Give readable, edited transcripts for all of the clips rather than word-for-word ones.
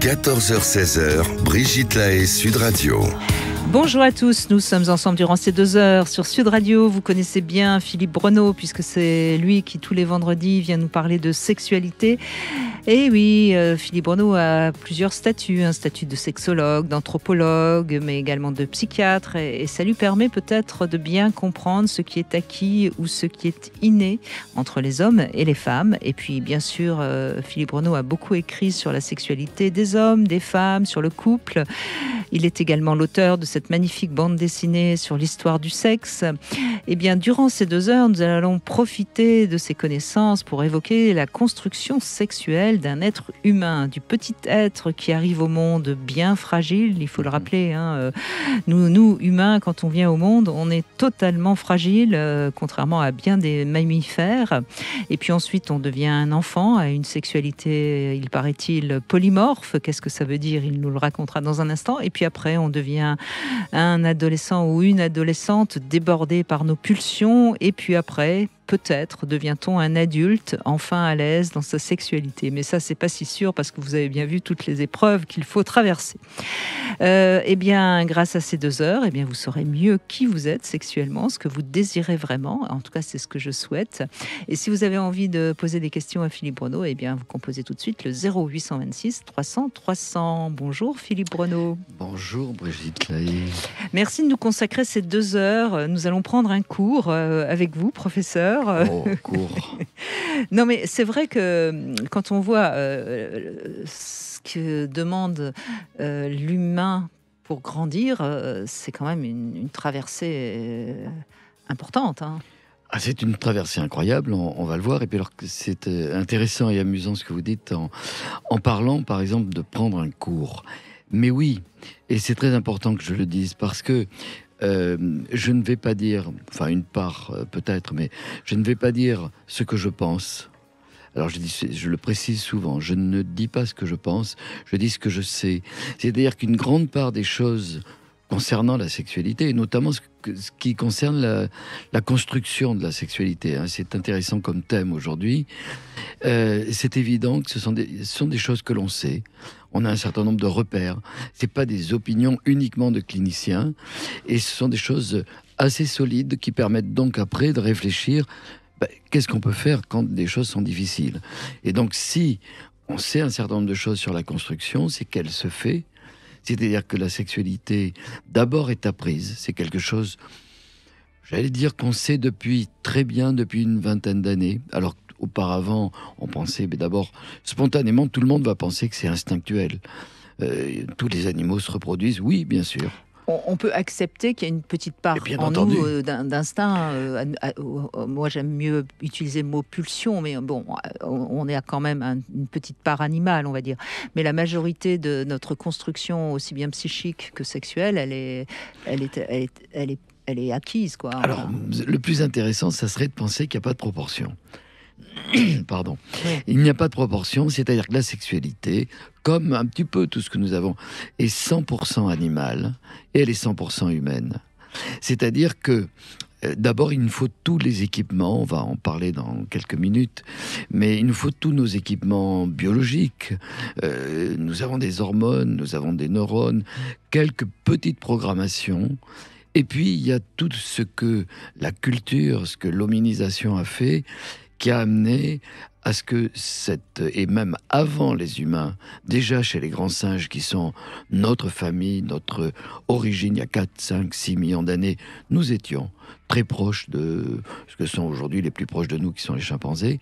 14h-16h, Brigitte Lahaie, Sud Radio. Bonjour à tous, nous sommes ensemble durant ces 2 heures sur Sud Radio. Vous connaissez bien Philippe Breneau puisque c'est lui qui tous les vendredis vient nous parler de sexualité. Et oui, Philippe Breneau a plusieurs statuts, un statut de sexologue, d'anthropologue, mais également de psychiatre. Et ça lui permet peut-être de bien comprendre ce qui est acquis ou ce qui est inné entre les hommes et les femmes. Et puis bien sûr, Philippe Breneau a beaucoup écrit sur la sexualité des hommes, des femmes, sur le couple. Il est également l'auteur de cette magnifique bande dessinée sur l'histoire du sexe. Et bien, durant ces 2 heures, nous allons profiter de ces connaissances pour évoquer la construction sexuelle d'un être humain, du petit être qui arrive au monde bien fragile. Il faut le rappeler, nous humains, quand on vient au monde, on est totalement fragile, contrairement à bien des mammifères. Et puis ensuite, on devient un enfant, à une sexualité, il paraît-il, polymorphe. Qu'est-ce que ça veut dire? Il nous le racontera dans un instant. Et puis après, on devient un adolescent ou une adolescente débordé par nos pulsions. Et puis après, peut-être devient-on un adulte enfin à l'aise dans sa sexualité. Mais ça, c'est pas si sûr parce que vous avez bien vu toutes les épreuves qu'il faut traverser. Eh bien, grâce à ces 2 heures, eh bien, vous saurez mieux qui vous êtes sexuellement, ce que vous désirez vraiment. En tout cas, c'est ce que je souhaite. Et si vous avez envie de poser des questions à Philippe Breneau, eh bien, vous composez tout de suite le 0826 300 300. Bonjour Philippe Breneau. Bonjour Brigitte Lahaie. Merci de nous consacrer ces 2 heures. Nous allons prendre un cours avec vous, professeur. Oh, cours. Non, mais c'est vrai que quand on voit ce que demande l'humain pour grandir, c'est quand même une traversée importante. Ah, c'est une traversée incroyable, on va le voir. Et puis alors, c'est intéressant et amusant ce que vous dites en parlant, par exemple, de prendre un cours. Mais oui, et c'est très important que je le dise parce que je ne vais pas dire, enfin une part peut-être, mais je ne vais pas dire ce que je pense. Alors je le précise souvent, je ne dis pas ce que je pense, je dis ce que je sais. C'est-à-dire qu'une grande part des choses concernant la sexualité, et notamment ce qui concerne la construction de la sexualité, c'est intéressant comme thème aujourd'hui, c'est évident que ce sont des choses que l'on sait. On a un certain nombre de repères. Ce n'est pas des opinions uniquement de cliniciens. Et ce sont des choses assez solides qui permettent donc après de réfléchir qu'est-ce qu'on peut faire quand des choses sont difficiles. Et donc si on sait un certain nombre de choses sur la construction, c'est qu'elle se fait. C'est-à-dire que la sexualité d'abord est apprise. C'est quelque chose, j'allais dire qu'on sait très bien depuis une vingtaine d'années. Alors auparavant, on pensait, mais d'abord, spontanément, tout le monde va penser que c'est instinctuel. Tous les animaux se reproduisent, oui, bien sûr. On peut accepter qu'il y a une petite part en nous d'instinct. Moi, j'aime mieux utiliser le mot pulsion, mais bon, on est quand même une petite part animale, on va dire. Mais la majorité de notre construction, aussi bien psychique que sexuelle, elle est acquise, quoi. Alors, le plus intéressant, ça serait de penser qu'il n'y a pas de proportion. Pardon. Oui. Il n'y a pas de proportion, c'est-à-dire que la sexualité, comme un petit peu tout ce que nous avons, est 100% animale et elle est 100% humaine. C'est-à-dire que d'abord, il nous faut tous les équipements, on va en parler dans quelques minutes, mais il nous faut tous nos équipements biologiques. Nous avons des hormones, nous avons des neurones, quelques petites programmations. Et puis, il y a tout ce que la culture, ce que l'hominisation a fait, qui a amené à ce que et même avant les humains, déjà chez les grands singes qui sont notre famille, notre origine, il y a 4, 5, 6 millions d'années, nous étions très proches de ce que sont aujourd'hui les plus proches de nous, qui sont les chimpanzés.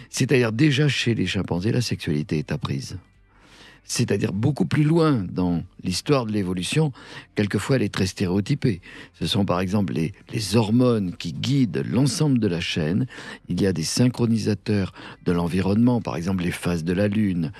C'est-à-dire déjà chez les chimpanzés, la sexualité est apprise. C'est-à-dire beaucoup plus loin dans l'histoire de l'évolution, quelquefois elle est très stéréotypée. Ce sont par exemple les hormones qui guident l'ensemble de la chaîne. Il y a des synchronisateurs de l'environnement, par exemple les phases de la Lune,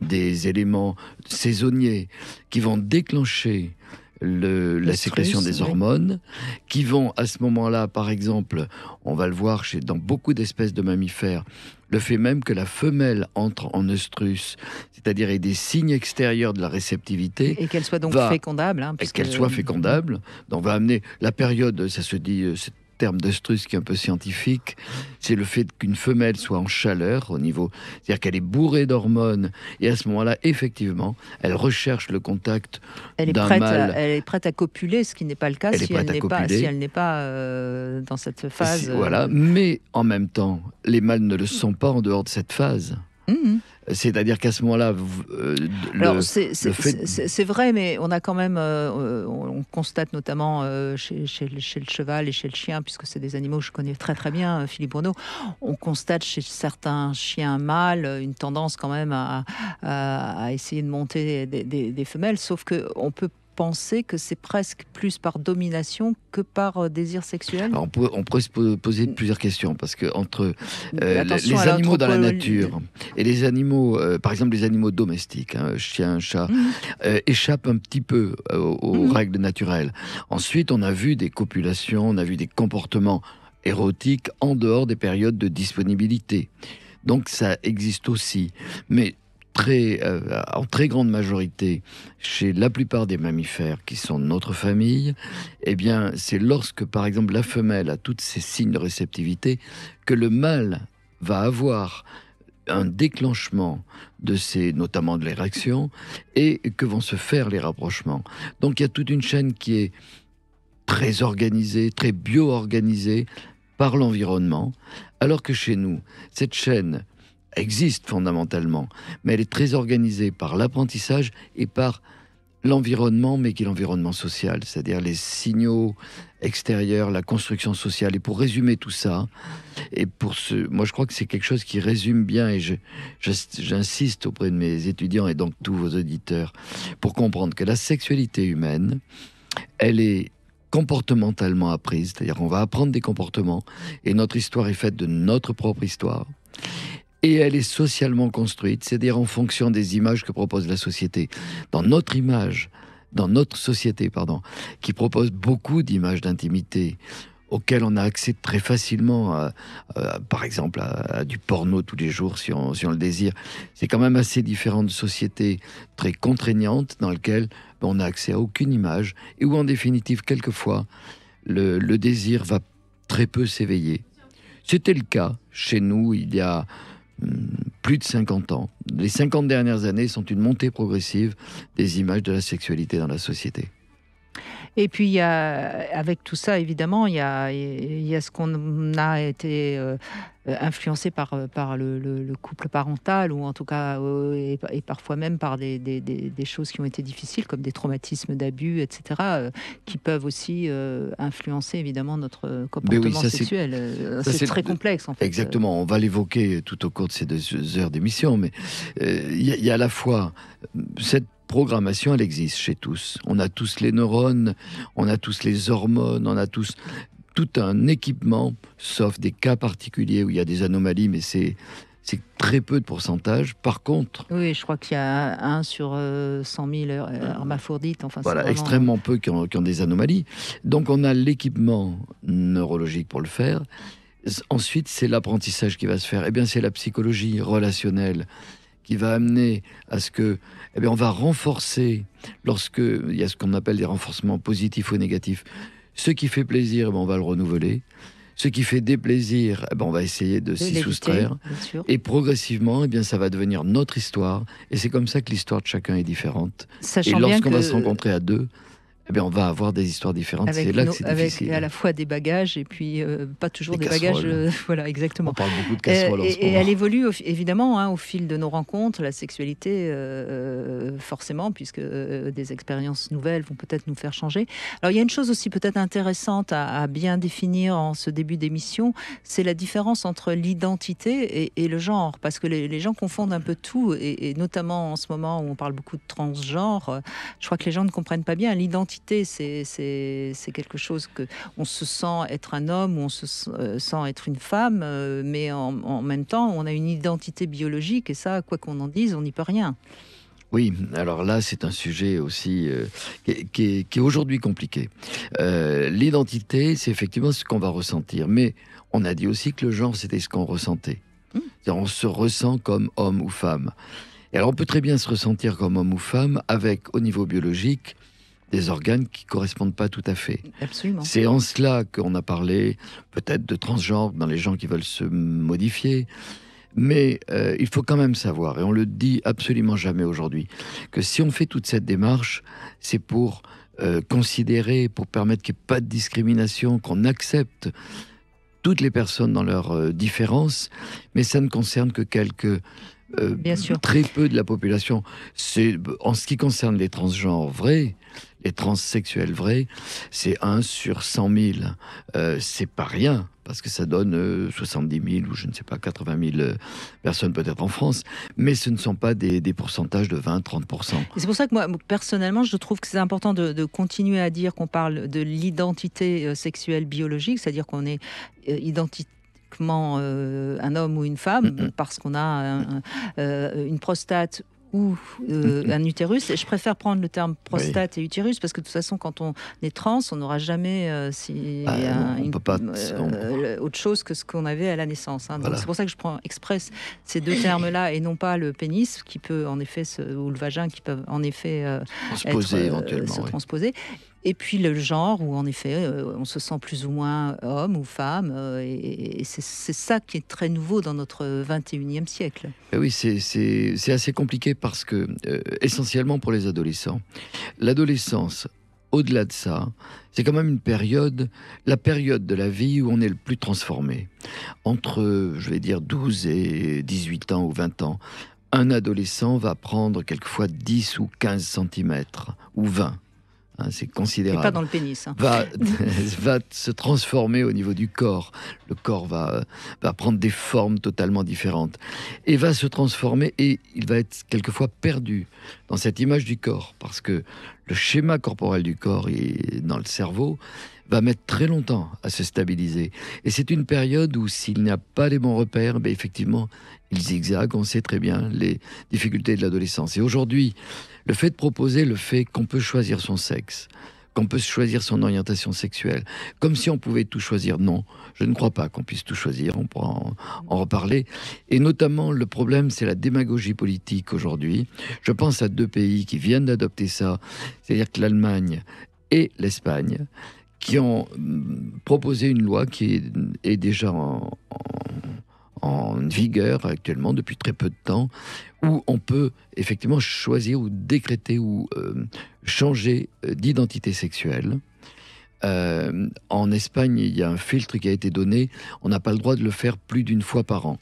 des éléments saisonniers qui vont déclencher la sécrétion des hormones, qui vont à ce moment-là, par exemple, on va le voir dans beaucoup d'espèces de mammifères, le fait même que la femelle entre en œstrus, c'est-à-dire ait des signes extérieurs de la réceptivité. Et qu'elle soit donc fécondable. Et qu'elle soit fécondable. Donc on va amener la période, ça se dit, c'est terme d'œstrus qui est un peu scientifique, c'est le fait qu'une femelle soit en chaleur au niveau, c'est-à-dire qu'elle est bourrée d'hormones, et à ce moment-là, effectivement, elle recherche le contact d'un mâle. Elle est prête à copuler, ce qui n'est pas le cas si elle n'est pas dans cette phase. Voilà, mais en même temps, les mâles ne le sont pas en dehors de cette phase. C'est-à-dire qu'à ce moment-là, c'est vrai, mais on a quand même, on constate notamment chez le cheval et chez le chien, puisque c'est des animaux que je connais très très bien, Philippe Bruno, on constate chez certains chiens mâles une tendance quand même à essayer de monter des femelles, sauf qu'on peut penser que c'est presque plus par domination que par désir sexuel. Alors on pourrait se poser plusieurs questions, parce que entre les animaux dans la nature et les animaux, par exemple les animaux domestiques, chien, chat, échappent un petit peu aux règles naturelles. Ensuite, on a vu des copulations, on a vu des comportements érotiques en dehors des périodes de disponibilité. Donc ça existe aussi. Mais en très grande majorité, chez la plupart des mammifères qui sont notre famille, eh bien, c'est lorsque, par exemple, la femelle a tous ces signes de réceptivité que le mâle va avoir un déclenchement notamment de l'érection, et que vont se faire les rapprochements. Donc, il y a toute une chaîne qui est très organisée, très bio-organisée par l'environnement, alors que chez nous, cette chaîne existe fondamentalement, mais elle est très organisée par l'apprentissage et par l'environnement, mais qui est l'environnement social, c'est-à-dire les signaux extérieurs, la construction sociale. Et pour résumer tout ça, moi je crois que c'est quelque chose qui résume bien, et j'insiste auprès de mes étudiants et donc tous vos auditeurs, pour comprendre que la sexualité humaine, elle est comportementalement apprise, c'est-à-dire qu'on va apprendre des comportements, et notre histoire est faite de notre propre histoire. Et elle est socialement construite, c'est-à-dire en fonction des images que propose la société. Dans notre société, qui propose beaucoup d'images d'intimité, auxquelles on a accès très facilement, par exemple, à du porno tous les jours, si on le désire. C'est quand même assez différent de sociétés très contraignantes, dans lesquelles on n'a accès à aucune image, et où, en définitive, quelquefois, le désir va très peu s'éveiller. C'était le cas chez nous il y a plus de 50 ans. Les 50 dernières années sont une montée progressive des images de la sexualité dans la société. Et puis, avec tout ça, évidemment, il y a ce qu'on a été influencé par le couple parental, ou en tout cas, et parfois même par des choses qui ont été difficiles, comme des traumatismes d'abus, etc., qui peuvent aussi influencer, évidemment, notre comportement sexuel. C'est très complexe, en fait. Exactement, on va l'évoquer tout au cours de ces 2 heures d'émission, mais il y a à la fois cette programmation, elle existe chez tous. On a tous les neurones, on a tous les hormones, on a tous tout un équipement, sauf des cas particuliers où il y a des anomalies, mais c'est très peu de pourcentage. Par contre... Oui, je crois qu'il y a 1 sur 100 000 hermaphrodites. Enfin, voilà, vraiment... extrêmement peu qui ont des anomalies. Donc on a l'équipement neurologique pour le faire. Ensuite, c'est l'apprentissage qui va se faire. Eh bien, c'est la psychologie relationnelle qui va amener à ce que, on va renforcer, lorsqu'il y a ce qu'on appelle des renforcements positifs ou négatifs. Ce qui fait plaisir, on va le renouveler. Ce qui fait déplaisir, on va essayer de s'y soustraire. Et progressivement, ça va devenir notre histoire. Et c'est comme ça que l'histoire de chacun est différente. Sachant et lorsqu'on va se rencontrer à 2, on va avoir des histoires différentes. C'est là que c'est difficile. Avec à la fois des bagages et puis pas toujours des bagages. Voilà, exactement. On parle beaucoup de casseroles en ce moment. Et elle évolue évidemment au fil de nos rencontres, la sexualité, forcément, puisque des expériences nouvelles vont peut-être nous faire changer. Alors il y a une chose aussi peut-être intéressante à bien définir en ce début d'émission, c'est la différence entre l'identité et le genre, parce que les gens confondent un peu tout, et notamment en ce moment où on parle beaucoup de transgenre, je crois que les gens ne comprennent pas bien l'identité. C'est quelque chose que on se sent être un homme ou on se sent être une femme, mais en même temps, on a une identité biologique, et ça, quoi qu'on en dise, on n'y peut rien. Oui, alors là, c'est un sujet aussi qui est aujourd'hui compliqué. L'identité, c'est effectivement ce qu'on va ressentir, mais on a dit aussi que le genre, c'était ce qu'on ressentait. On se ressent comme homme ou femme. Et alors, on peut très bien se ressentir comme homme ou femme avec, au niveau biologique, des organes qui ne correspondent pas tout à fait. Absolument. C'est en cela qu'on a parlé peut-être de transgenre dans les gens qui veulent se modifier. Mais il faut quand même savoir, et on le dit absolument jamais aujourd'hui, que si on fait toute cette démarche, c'est pour considérer, pour permettre qu'il n'y ait pas de discrimination, qu'on accepte toutes les personnes dans leurs différences, mais ça ne concerne que Bien sûr. très peu de la population. C'est, en ce qui concerne les transgenres vrais, les transsexuels vrais, c'est 1 sur 100 000. C'est pas rien, parce que ça donne 70 000 ou je ne sais pas, 80 000 personnes peut-être en France, mais ce ne sont pas des pourcentages de 20-30%. Et c'est pour ça que moi, personnellement, je trouve que c'est important de continuer à dire qu'on parle de l'identité sexuelle biologique, c'est-à-dire qu'on est identiquement un homme ou une femme, parce qu'on a une prostate ou un utérus. Et je préfère prendre le terme prostate et utérus parce que de toute façon, quand on est trans, on n'aura jamais autre chose que ce qu'on avait à la naissance. Hein. Voilà. Donc c'est pour ça que je prends exprès ces deux termes-là et non pas le pénis qui peut en effet ou le vagin qui peuvent en effet se transposer. Et puis le genre où en effet on se sent plus ou moins homme ou femme et c'est ça qui est très nouveau dans notre 21e siècle. Et oui, c'est assez compliqué parce que essentiellement pour les adolescents, l'adolescence, au-delà de ça, c'est quand même la période de la vie où on est le plus transformé. Entre, je vais dire, 12 et 18 ans ou 20 ans, un adolescent va prendre quelquefois 10 ou 15 centimètres, ou 20. C'est considérable. Et pas dans le pénis. Va se transformer au niveau du corps. Le corps va prendre des formes totalement différentes. Et va se transformer et il va être quelquefois perdu dans cette image du corps. Parce que le schéma corporel du corps dans le cerveau va mettre très longtemps à se stabiliser. Et c'est une période où s'il n'y a pas les bons repères, effectivement, il zigzague. On sait très bien les difficultés de l'adolescence. Et aujourd'hui, le fait de proposer le fait qu'on peut choisir son sexe, qu'on peut choisir son orientation sexuelle, comme si on pouvait tout choisir, non, je ne crois pas qu'on puisse tout choisir, on pourra en reparler. Et notamment, le problème, c'est la démagogie politique aujourd'hui. Je pense à 2 pays qui viennent d'adopter ça, c'est-à-dire que l'Allemagne et l'Espagne, qui ont proposé une loi qui est déjà en vigueur actuellement depuis très peu de temps, où on peut effectivement choisir ou décréter ou changer d'identité sexuelle. En Espagne, il y a un filtre qui a été donné, on n'a pas le droit de le faire plus d'une fois par an.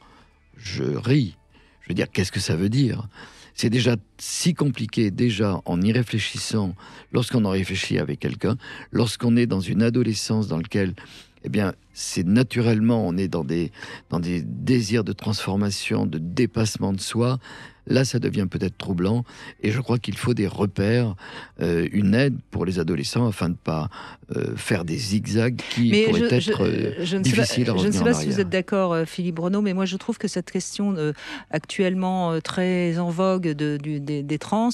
Je ris, je veux dire, qu'est-ce que ça veut dire ? C'est déjà si compliqué, déjà en y réfléchissant, lorsqu'on en réfléchit avec quelqu'un, lorsqu'on est dans une adolescence dans laquelle, eh bien, c'est naturellement, on est dans des désirs de transformation, de dépassement de soi. Là, ça devient peut-être troublant. Et je crois qu'il faut des repères, une aide pour les adolescents afin de ne pas faire des zigzags qui pourraient être difficiles à revenir en arrière. Je ne sais pas si vous êtes d'accord, Philippe Bruno, mais moi je trouve que cette question actuellement très en vogue des trans,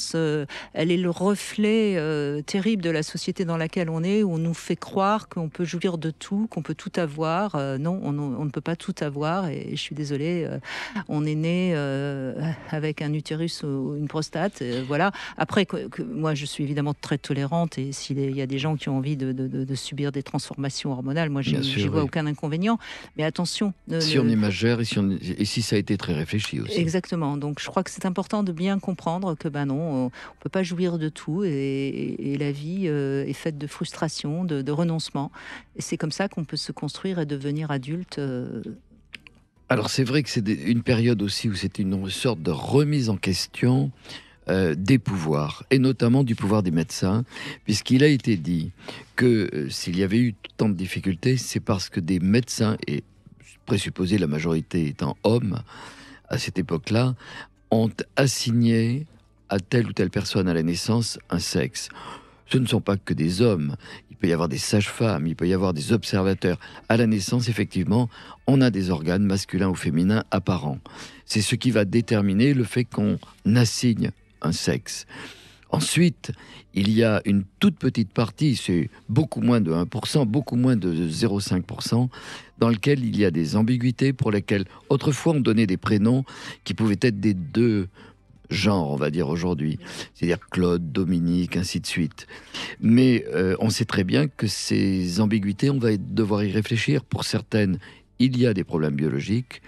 elle est le reflet terrible de la société dans laquelle on est, où on nous fait croire qu'on peut jouir de tout, qu'on peut tout avoir. Non, on ne peut pas tout avoir. Et je suis désolée, on est né avec un utérus ou une prostate, voilà. Après, moi, je suis évidemment très tolérante et s'il y a des gens qui ont envie de subir des transformations hormonales, moi, j'y vois aucun inconvénient. Mais attention. Si on est majeur et si ça a été très réfléchi aussi. Exactement. Donc, je crois que c'est important de bien comprendre que, non, on peut pas jouir de tout et la vie est faite de frustration, de renoncement. Et c'est comme ça qu'on peut se construire et devenir adulte. Alors c'est vrai que c'est une période aussi où c'était une sorte de remise en question des pouvoirs, et notamment du pouvoir des médecins, puisqu'il a été dit que s'il y avait eu tant de difficultés, c'est parce que des médecins, et présupposé la majorité étant hommes, à cette époque-là, ont assigné à telle ou telle personne à la naissance un sexe. Ce ne sont pas que des hommes. Il peut y avoir des sages-femmes, il peut y avoir des observateurs. À la naissance, effectivement, on a des organes masculins ou féminins apparents. C'est ce qui va déterminer le fait qu'on assigne un sexe. Ensuite, il y a une toute petite partie, c'est beaucoup moins de 1%, beaucoup moins de 0,5%, dans lequel il y a des ambiguïtés pour lesquelles autrefois on donnait des prénoms qui pouvaient être des deux genre, on va dire aujourd'hui, c'est-à-dire Claude, Dominique, ainsi de suite. Mais on sait très bien que ces ambiguïtés, on va devoir y réfléchir. Pour certaines, il y a des problèmes biologiques.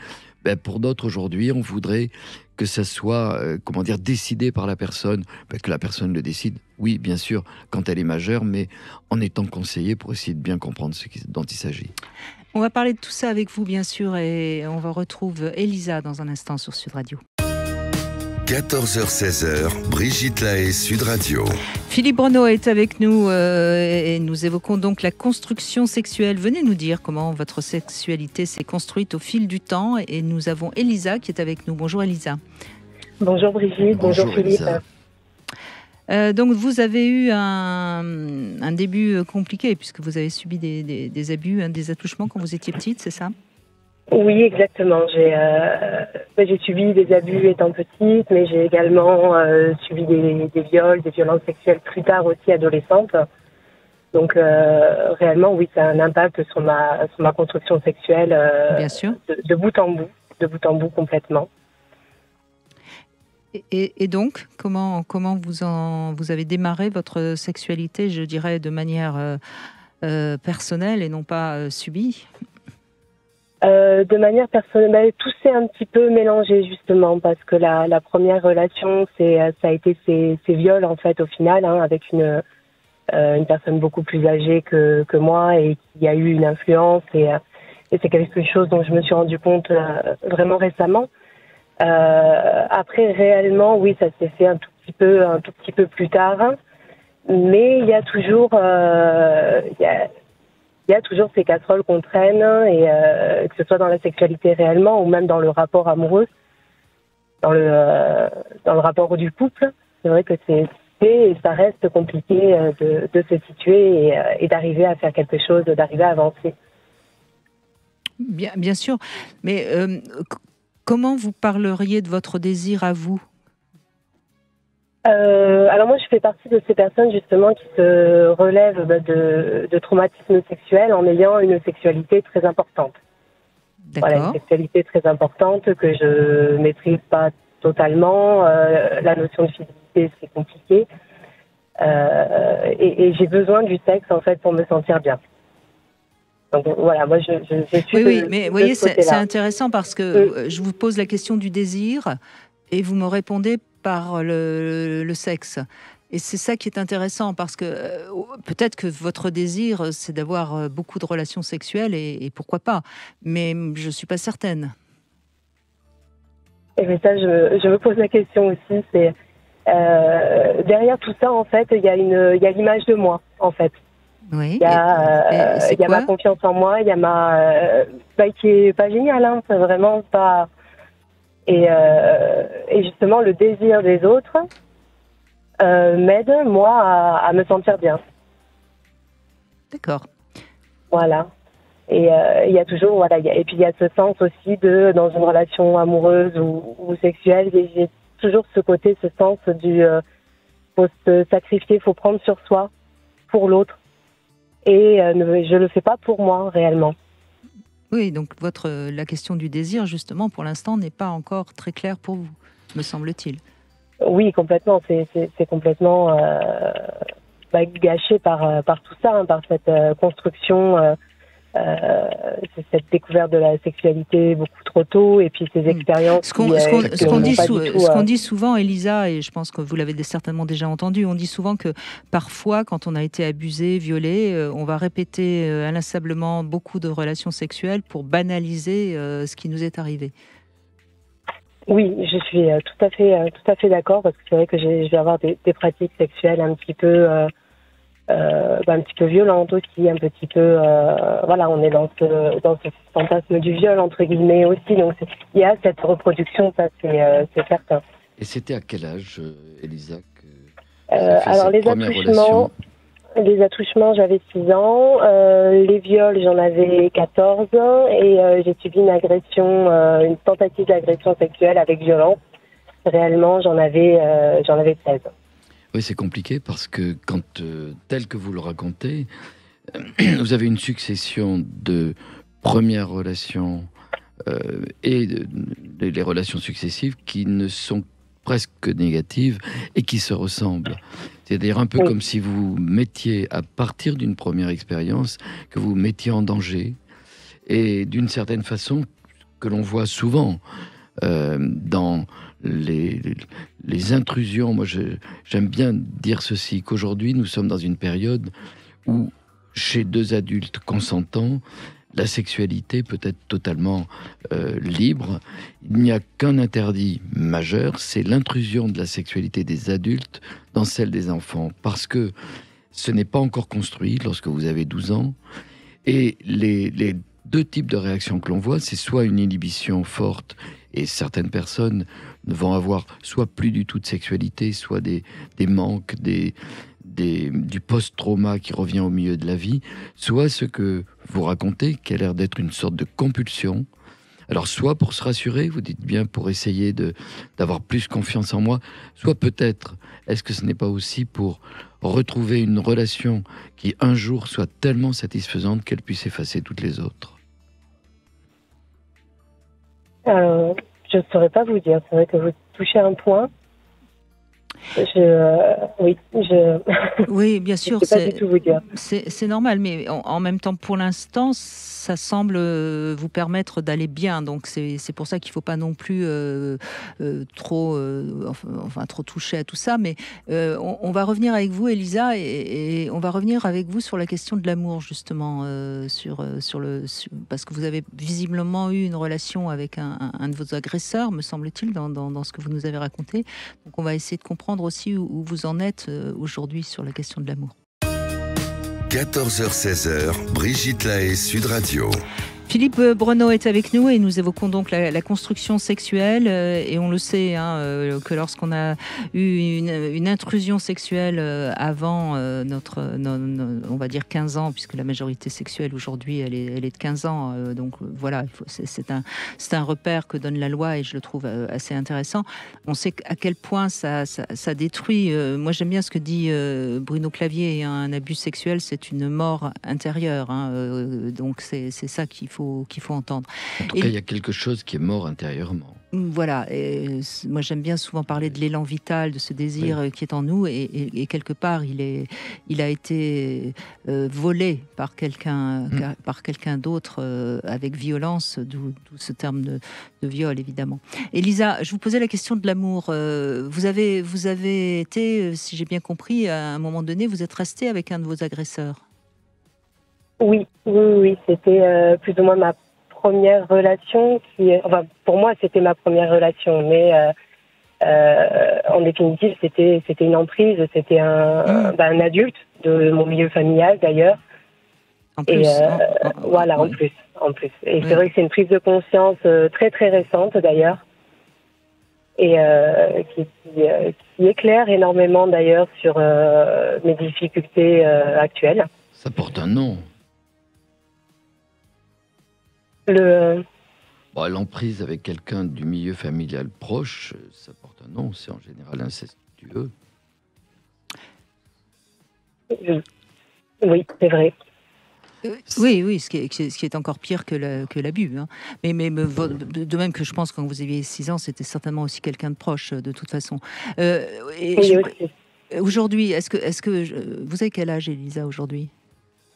Ben, pour d'autres, aujourd'hui, on voudrait que ça soit, comment dire, décidé par la personne, ben, que la personne le décide. Oui, bien sûr, quand elle est majeure, mais en étant conseillée pour essayer de bien comprendre dont il s'agit. On va parler de tout ça avec vous, bien sûr, et on va retrouver Elisa dans un instant sur Sud Radio. 14h-16h, Brigitte Lahaie, Sud Radio. Philippe Bruno est avec nous et nous évoquons donc la construction sexuelle. Venez nous dire comment votre sexualité s'est construite au fil du temps. Et nous avons Elisa qui est avec nous. Bonjour Elisa. Bonjour Brigitte, bonjour Philippe. Donc vous avez eu un début compliqué puisque vous avez subi des abus, des attouchements quand vous étiez petite, c'est ça ? Oui, exactement. J'ai subi des abus étant petite, mais j'ai également subi des viols, des violences sexuelles plus tard aussi adolescente. Donc réellement, oui, ça a un impact sur ma construction sexuelle Bien sûr. De bout en bout complètement. Et donc, comment vous avez démarré votre sexualité, je dirais, de manière personnelle et non pas subie ? De manière personnelle, tout s'est un petit peu mélangé justement parce que la première relation, ça a été ces viols en fait au final, avec une personne beaucoup plus âgée que moi et qui a eu une influence et c'est quelque chose dont je me suis rendu compte vraiment récemment. Après réellement, oui, ça s'est fait un tout petit peu plus tard, mais il y a toujours il y a toujours ces casseroles qu'on traîne, et que ce soit dans la sexualité réellement ou même dans le rapport amoureux, dans le rapport du couple. C'est vrai que et ça reste compliqué de se situer et d'arriver à faire quelque chose, d'arriver à avancer. Bien sûr, mais comment vous parleriez de votre désir à vous ? Alors moi, je fais partie de ces personnes justement qui se relèvent de traumatismes sexuels en ayant une sexualité très importante. D'accord. Voilà, une sexualité très importante que je maîtrise pas totalement. La notion de fidélité, c'est compliqué. Et j'ai besoin du sexe en fait pour me sentir bien. Donc voilà, moi je suis. Oui, mais vous voyez, c'est intéressant parce que je vous pose la question du désir et vous me répondez par le sexe. Et c'est ça qui est intéressant parce que peut-être que votre désir, c'est d'avoir beaucoup de relations sexuelles et pourquoi pas. Mais je ne suis pas certaine. Et mais ça, je me pose la question aussi. C'est derrière tout ça, en fait, il y a l'image de moi, en fait. Oui. Il y a ma confiance en moi, il y a qui est pas géniale, c'est vraiment pas. Et justement, le désir des autres m'aide, moi, à me sentir bien. D'accord. Voilà. Et il y a toujours, et puis il y a ce sens aussi dans une relation amoureuse ou sexuelle, j'ai toujours ce sens du faut se sacrifier, faut prendre sur soi pour l'autre. Et je le fais pas pour moi, réellement. Oui, donc la question du désir, justement, pour l'instant, n'est pas encore très claire pour vous, me semble-t-il. Oui, complètement. C'est complètement gâché par tout ça, par cette construction, cette découverte de la sexualité beaucoup trop tôt, et puis ces expériences. Ce qu'on dit souvent, Elisa, et je pense que vous l'avez certainement déjà entendu, on dit souvent que parfois, quand on a été abusé, violé, on va répéter inlassablement beaucoup de relations sexuelles pour banaliser ce qui nous est arrivé. Oui, je suis tout à fait d'accord, parce que c'est vrai que je vais avoir des pratiques sexuelles un petit peu violentes aussi, un petit peu on est dans ce fantasme du viol entre guillemets aussi, donc il y a cette reproduction, ça c'est certain. Et c'était à quel âge, Elisa, alors les attouchements, j'avais 6 ans, les viols, j'en avais 14, et j'ai subi une tentative d'agression sexuelle avec violence. Réellement, j'en avais 16. Oui, c'est compliqué parce que quand, tel que vous le racontez, vous avez une succession de premières relations et les relations successives qui ne sont presque négatives et qui se ressemblent. C'est-à-dire un peu comme si vous mettiez, à partir d'une première expérience, que vous mettiez en danger, et d'une certaine façon, que l'on voit souvent dans les intrusions. Moi, j'aime bien dire ceci, qu'aujourd'hui, nous sommes dans une période où, chez deux adultes consentants, la sexualité peut être totalement libre. Il n'y a qu'un interdit majeur, c'est l'intrusion de la sexualité des adultes dans celle des enfants, parce que ce n'est pas encore construit lorsque vous avez 12 ans. Et les deux types de réactions que l'on voit, c'est soit une inhibition forte, et certaines personnes ne vont avoir soit plus du tout de sexualité, soit des manques, du post-trauma qui revient au milieu de la vie, soit ce que vous racontez, qui a l'air d'être une sorte de compulsion. Alors, soit pour se rassurer, vous dites bien, pour essayer d'avoir plus confiance en moi, soit peut-être, est-ce que ce n'est pas aussi pour retrouver une relation qui, un jour, soit tellement satisfaisante qu'elle puisse effacer toutes les autres? Je ne saurais pas vous dire. C'est vrai que vous touchez un point. Oui, bien sûr, je sais pas du tout vous dire. C'est normal, mais en même temps, pour l'instant, ça semble vous permettre d'aller bien. Donc c'est pour ça qu'il ne faut pas non plus trop toucher à tout ça. Mais on va revenir avec vous, Elisa, et on va revenir avec vous sur la question de l'amour, justement, parce que vous avez visiblement eu une relation avec un de vos agresseurs, me semble-t-il, dans ce que vous nous avez raconté. Donc on va essayer de comprendre aussi où vous en êtes aujourd'hui sur la question de l'amour. 14h-16h, Brigitte Lahaie, Sud Radio. Philippe Breneau est avec nous et nous évoquons donc la construction sexuelle et on le sait que lorsqu'on a eu une intrusion sexuelle avant on va dire 15 ans, puisque la majorité sexuelle aujourd'hui elle est de 15 ans, donc voilà, c'est un repère que donne la loi et je le trouve assez intéressant. On sait à quel point ça détruit. Moi j'aime bien ce que dit Bruno Clavier, un abus sexuel c'est une mort intérieure, donc c'est ça qu'il faut entendre. En tout cas, il y a quelque chose qui est mort intérieurement. Voilà, et moi j'aime bien souvent parler de l'élan vital, de ce désir qui est en nous, et quelque part il a été volé par quelqu'un d'autre avec violence, d'où ce terme de viol évidemment. Elisa, je vous posais la question de l'amour. Vous avez été, si j'ai bien compris, à un moment donné, vous êtes resté avec un de vos agresseurs. Oui, c'était plus ou moins ma première relation pour moi c'était ma première relation, mais en définitive c'était une emprise, c'était un adulte de mon milieu familial d'ailleurs. En plus, en plus. Et c'est vrai que c'est une prise de conscience très très récente d'ailleurs, et qui éclaire énormément d'ailleurs sur mes difficultés actuelles. Ça porte un nom. L'emprise avec quelqu'un du milieu familial proche, ça porte un nom, c'est en général incestueux. Oui, c'est vrai. Oui, ce qui est encore pire que l'abus. Hein. Mais de même que je pense que quand vous aviez 6 ans, c'était certainement aussi quelqu'un de proche, de toute façon. Aujourd'hui, est-ce que vous avez quel âge, Elisa, aujourd'hui ?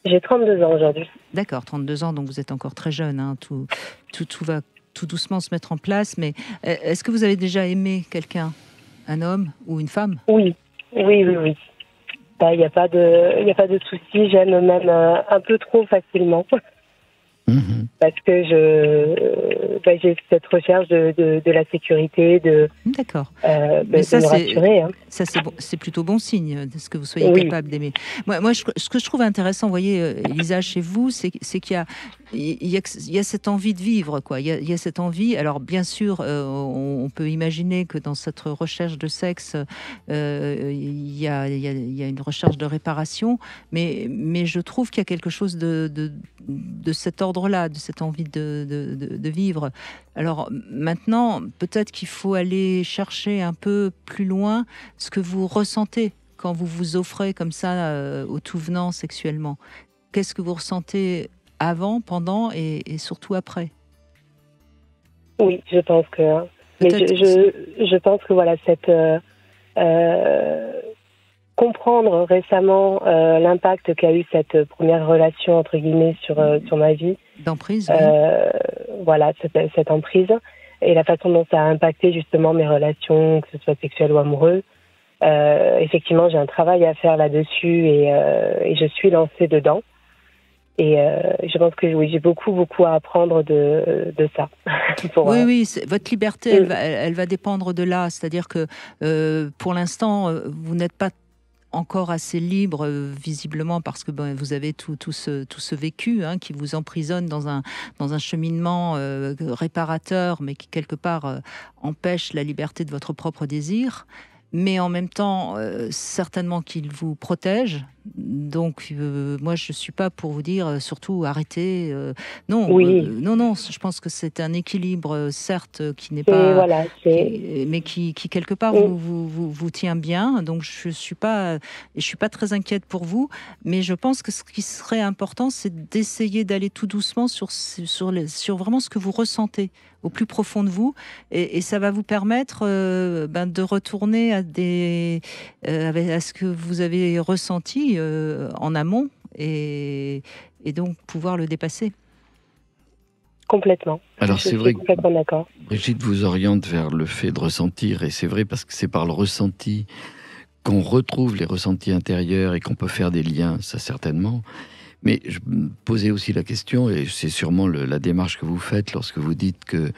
J'ai 32 ans aujourd'hui. D'accord, 32 ans, donc vous êtes encore très jeune. Hein. Tout va tout doucement se mettre en place. Mais est-ce que vous avez déjà aimé quelqu'un, un homme ou une femme ? Oui. Il n'y a pas de souci. J'aime même un peu trop facilement. Parce que j'ai cette recherche de la sécurité, D'accord. Mais ça, me rassurer. Ça, c'est plutôt bon signe, de ce que vous soyez capable d'aimer. Moi, ce que je trouve intéressant, vous voyez, Elisa, chez vous, c'est qu'il y a cette envie de vivre, quoi. Il y a cette envie. Alors, bien sûr, on peut imaginer que dans cette recherche de sexe, il y a une recherche de réparation, mais je trouve qu'il y a quelque chose de cet ordre-là, de cette envie de vivre. Alors maintenant, peut-être qu'il faut aller chercher un peu plus loin ce que vous ressentez quand vous vous offrez comme ça au tout venant sexuellement. Qu'est-ce que vous ressentez avant, pendant et surtout après ? Oui, je pense que Mais je pense que voilà, comprendre récemment l'impact qu'a eu cette première relation entre guillemets sur ma vie, d'emprise, oui. Voilà, cette emprise et la façon dont ça a impacté justement mes relations, que ce soit sexuelles ou amoureuses. Effectivement, j'ai un travail à faire là-dessus et je suis lancée dedans. Et je pense que oui, j'ai beaucoup à apprendre de ça. Oui, votre liberté, elle va dépendre de là. C'est-à-dire que pour l'instant, vous n'êtes pas encore assez libre, visiblement, parce que vous avez tout ce vécu qui vous emprisonne dans un cheminement réparateur, mais qui quelque part empêche la liberté de votre propre désir. Mais en même temps, certainement qu'il vous protège. Donc, moi, je ne suis pas pour vous dire surtout arrêtez. Non, oui. Non. Je pense que c'est un équilibre, certes, qui n'est pas, voilà, mais qui quelque part vous tient bien. Donc, je suis pas très inquiète pour vous. Mais je pense que ce qui serait important, c'est d'essayer d'aller tout doucement sur vraiment ce que vous ressentez au plus profond de vous, et ça va vous permettre de retourner à ce que vous avez ressenti en amont, et donc pouvoir le dépasser. Complètement. Alors c'est vrai complètement d'accord. Brigitte vous oriente vers le fait de ressentir, et c'est vrai parce que c'est par le ressenti qu'on retrouve les ressentis intérieurs et qu'on peut faire des liens, ça certainement. Mais je me posais aussi la question, et c'est sûrement la démarche que vous faites lorsque vous dites que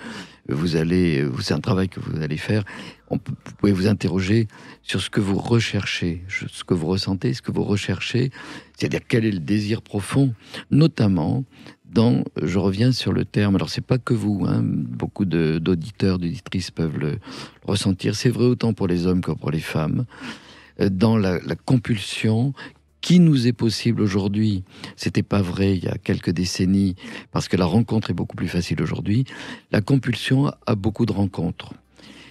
c'est un travail que vous allez faire. Vous pouvez vous interroger sur ce que vous recherchez, ce que vous ressentez, ce que vous recherchez, c'est-à-dire quel est le désir profond, notamment je reviens sur le terme, alors c'est pas que vous, beaucoup d'auditeurs, d'auditrices peuvent le ressentir, c'est vrai autant pour les hommes que pour les femmes, dans la compulsion qui nous est possible aujourd'hui. C'était pas vrai il y a quelques décennies, parce que la rencontre est beaucoup plus facile aujourd'hui. La compulsion a beaucoup de rencontres.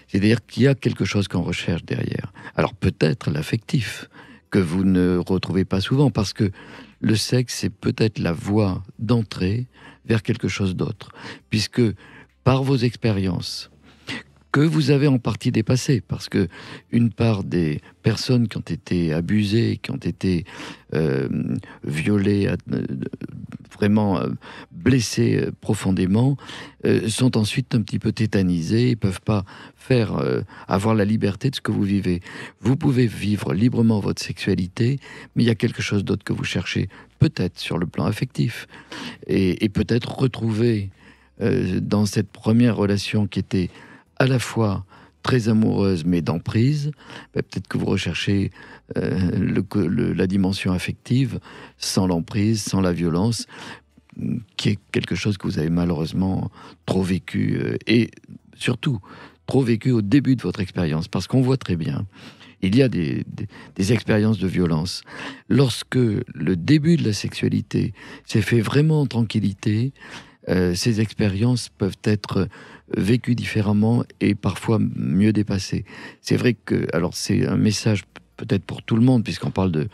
C'est-à-dire qu'il y a quelque chose qu'on recherche derrière. Alors peut-être l'affectif, que vous ne retrouvez pas souvent, parce que le sexe, c'est peut-être la voie d'entrée vers quelque chose d'autre. Puisque par vos expériences, que vous avez en partie dépassé, parce que une part des personnes qui ont été abusées, qui ont été violées, vraiment blessées profondément, sont ensuite un petit peu tétanisées, ne peuvent pas avoir la liberté de ce que vous vivez. Vous pouvez vivre librement votre sexualité, mais il y a quelque chose d'autre que vous cherchez, peut-être sur le plan affectif, et peut-être retrouver dans cette première relation qui était à la fois très amoureuse mais d'emprise, peut-être que vous recherchez la dimension affective sans l'emprise, sans la violence, qui est quelque chose que vous avez malheureusement trop vécu, et surtout trop vécu au début de votre expérience, parce qu'on voit très bien, il y a des expériences de violence. Lorsque le début de la sexualité s'est fait vraiment en tranquillité, ces expériences peuvent être vécues différemment et parfois mieux dépassées. C'est vrai que, alors c'est un message peut-être pour tout le monde, puisqu'on parle de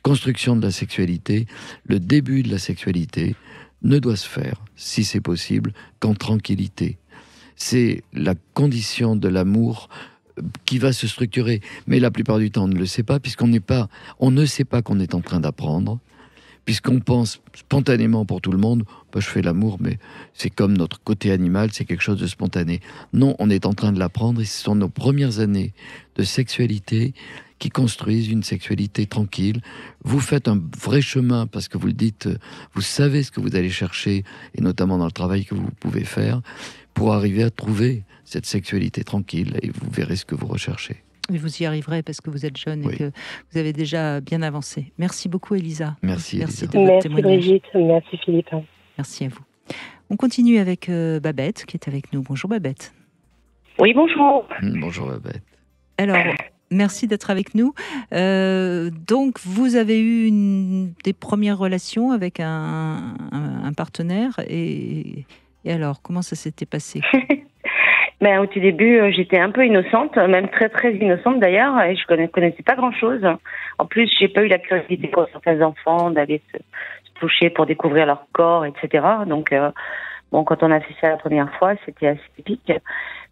construction de la sexualité, le début de la sexualité ne doit se faire, si c'est possible, qu'en tranquillité. C'est la condition de l'amour qui va se structurer, mais la plupart du temps on ne le sait pas, puisqu'on ne sait pas qu'on est en train d'apprendre, puisqu'on pense spontanément pour tout le monde, je fais l'amour, mais c'est comme notre côté animal, c'est quelque chose de spontané. Non, on est en train de l'apprendre, et ce sont nos premières années de sexualité qui construisent une sexualité tranquille. Vous faites un vrai chemin, parce que vous le dites, vous savez ce que vous allez chercher, et notamment dans le travail que vous pouvez faire, pour arriver à trouver cette sexualité tranquille, et vous verrez ce que vous recherchez. Et vous y arriverez parce que vous êtes jeune, et que vous avez déjà bien avancé. Merci beaucoup, Elisa. Merci Elisa. De votre témoignage. Brigitte, merci Philippe. Merci à vous. On continue avec Babette qui est avec nous. Bonjour Babette. Oui, bonjour. Bonjour Babette. Alors, merci d'être avec nous. Donc, vous avez eu des premières relations avec un partenaire, et alors, comment ça s'était passé? Au tout début, j'étais un peu innocente, même très très innocente d'ailleurs, et je connaissais pas grand-chose. En plus, j'ai pas eu la curiosité pour certains enfants d'aller se toucher pour découvrir leur corps, etc. Donc, quand on a fait ça la première fois, c'était assez épique.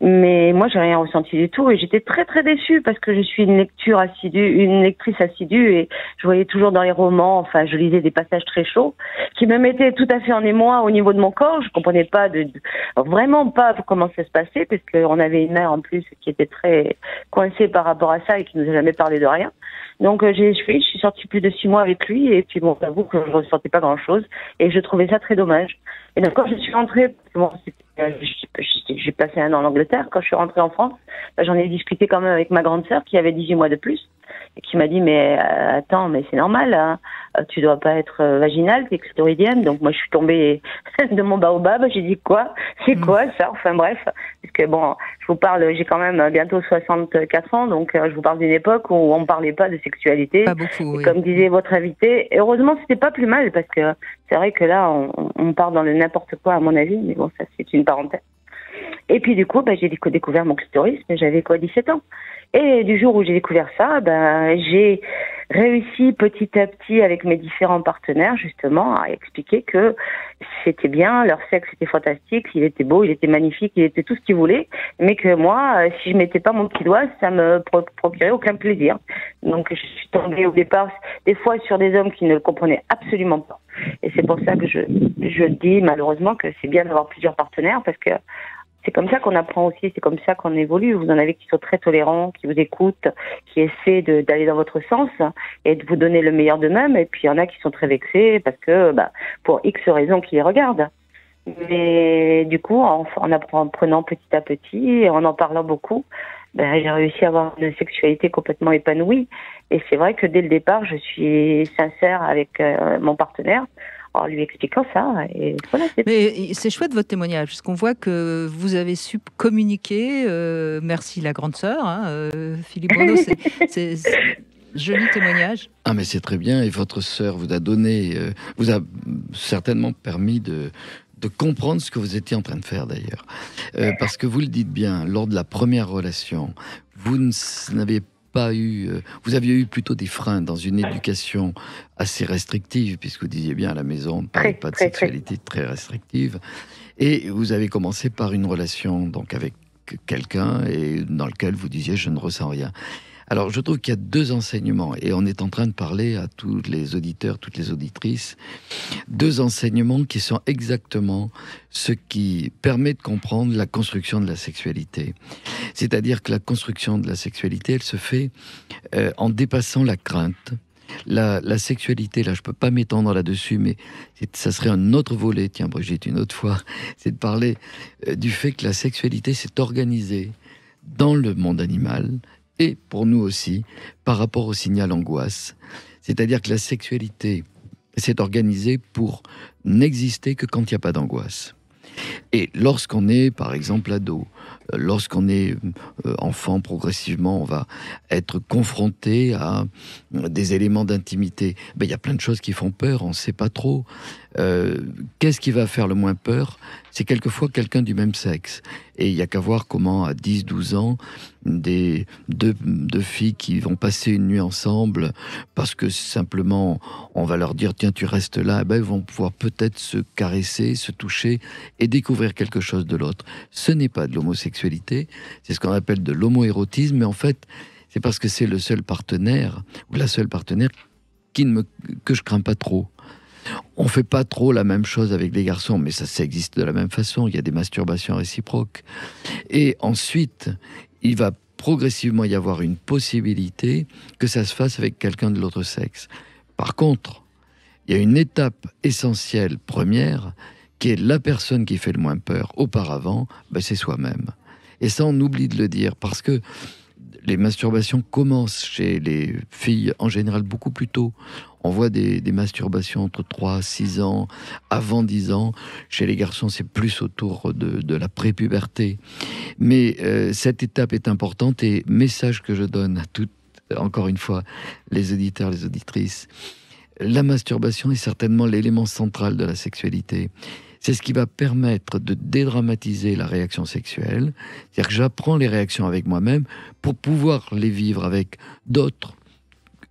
Mais moi, j'ai rien ressenti du tout et j'étais très très déçue parce que je suis une lectrice assidue et je voyais toujours dans les romans, enfin, je lisais des passages très chauds qui me mettaient tout à fait en émoi au niveau de mon corps. Je comprenais pas vraiment pas comment ça se passait parce qu'on avait une mère en plus qui était très coincée par rapport à ça et qui nous a jamais parlé de rien. Donc je suis sortie plus de 6 mois avec lui et puis bon, j'avoue que je ressentais pas grand chose et je trouvais ça très dommage. Et donc quand je suis rentrée, bon, j'ai passé 1 an en Angleterre. Quand je suis rentrée en France, j'en ai discuté quand même avec ma grande sœur qui avait 18 mois de plus et qui m'a dit mais attends, mais c'est normal, hein, tu dois pas être vaginale, t'es clitoridienne. Donc moi je suis tombée de mon baobab, j'ai dit quoi, c'est quoi ça, enfin bref, parce que bon, je vous parle, j'ai quand même bientôt 64 ans, donc je vous parle d'une époque où on parlait pas de sexualité. Pas beaucoup, oui. Comme disait votre invité, et heureusement c'était pas plus mal parce que c'est vrai que là on part dans le n'importe quoi à mon avis, mais bon ça c'est une parenthèse. Et puis du coup, j'ai découvert mon clitoris, mais j'avais 17 ans. Et du jour où j'ai découvert ça, j'ai réussi petit à petit avec mes différents partenaires justement à expliquer que c'était bien, leur sexe était fantastique, il était beau, il était magnifique, il était tout ce qu'ils voulaient, mais que moi, si je mettais pas mon petit doigt, ça me procurait aucun plaisir. Donc je suis tombée au départ des fois sur des hommes qui ne le comprenaient absolument pas. Et c'est pour ça que je dis malheureusement que c'est bien d'avoir plusieurs partenaires parce que c'est comme ça qu'on apprend aussi, c'est comme ça qu'on évolue. Vous en avez qui sont très tolérants, qui vous écoutent, qui essaient d'aller dans votre sens et de vous donner le meilleur d'eux-mêmes. Et puis il y en a qui sont très vexés parce que, pour X raisons qui les regardent. Mais du coup, en apprenant petit à petit et en parlant beaucoup, j'ai réussi à avoir une sexualité complètement épanouie. Et c'est vrai que dès le départ, je suis sincère avec mon partenaire. En lui expliquant ça. Et voilà, mais c'est chouette votre témoignage, parce qu'on voit que vous avez su communiquer. Merci la grande sœur, Philippe Bruno, c'est joli témoignage. Ah mais c'est très bien, et votre sœur vous a certainement permis de comprendre ce que vous étiez en train de faire d'ailleurs. Parce que vous le dites bien, lors de la première relation, vous n'avez pas vous aviez eu plutôt des freins dans une éducation assez restrictive, puisque vous disiez bien à la maison, on ne parlait pas de sexualité très restrictive. Et vous avez commencé par une relation donc avec quelqu'un et dans lequel vous disiez je ne ressens rien. Alors je trouve qu'il y a 2 enseignements, et on est en train de parler à tous les auditeurs, toutes les auditrices, 2 enseignements qui sont exactement ce qui permet de comprendre la construction de la sexualité. C'est-à-dire que la construction de la sexualité, elle se fait en dépassant la crainte. La sexualité, là je peux pas m'étendre là-dessus, mais ça serait un autre volet, tiens Brigitte, une autre fois, c'est de parler du fait que la sexualité s'est organisée dans le monde animal, et pour nous aussi, par rapport au signal angoisse. C'est-à-dire que la sexualité s'est organisée pour n'exister que quand il n'y a pas d'angoisse. Et lorsqu'on est, par exemple, ado, lorsqu'on est enfant, progressivement, on va être confronté à des éléments d'intimité. Il y a plein de choses qui font peur, on ne sait pas trop. Qu'est-ce qui va faire le moins peur? C'est quelquefois quelqu'un du même sexe. Et il n'y a qu'à voir comment, à 10-12 ans, deux filles qui vont passer une nuit ensemble, parce que simplement, on va leur dire, tiens, tu restes là, ils vont pouvoir peut-être se caresser, se toucher, et découvrir quelque chose de l'autre. Ce n'est pas de l'homosexualité, c'est ce qu'on appelle de l'homoérotisme, mais en fait, c'est parce que c'est le seul partenaire, ou la seule partenaire, que je crains pas trop. On fait pas trop la même chose avec les garçons, mais ça existe de la même façon. Il y a des masturbations réciproques. Et ensuite, il va progressivement y avoir une possibilité que ça se fasse avec quelqu'un de l'autre sexe. Par contre, il y a une étape essentielle, première, qui est la personne qui fait le moins peur auparavant, c'est soi-même. Et ça, on oublie de le dire, parce que les masturbations commencent chez les filles en général beaucoup plus tôt. On voit des masturbations entre 3 et 6 ans, avant 10 ans. Chez les garçons, c'est plus autour de la prépuberté. Mais cette étape est importante, et message que je donne à toutes, encore une fois, les auditeurs, les auditrices, la masturbation est certainement l'élément central de la sexualité. C'est ce qui va permettre de dédramatiser la réaction sexuelle. C'est-à-dire que j'apprends les réactions avec moi-même pour pouvoir les vivre avec d'autres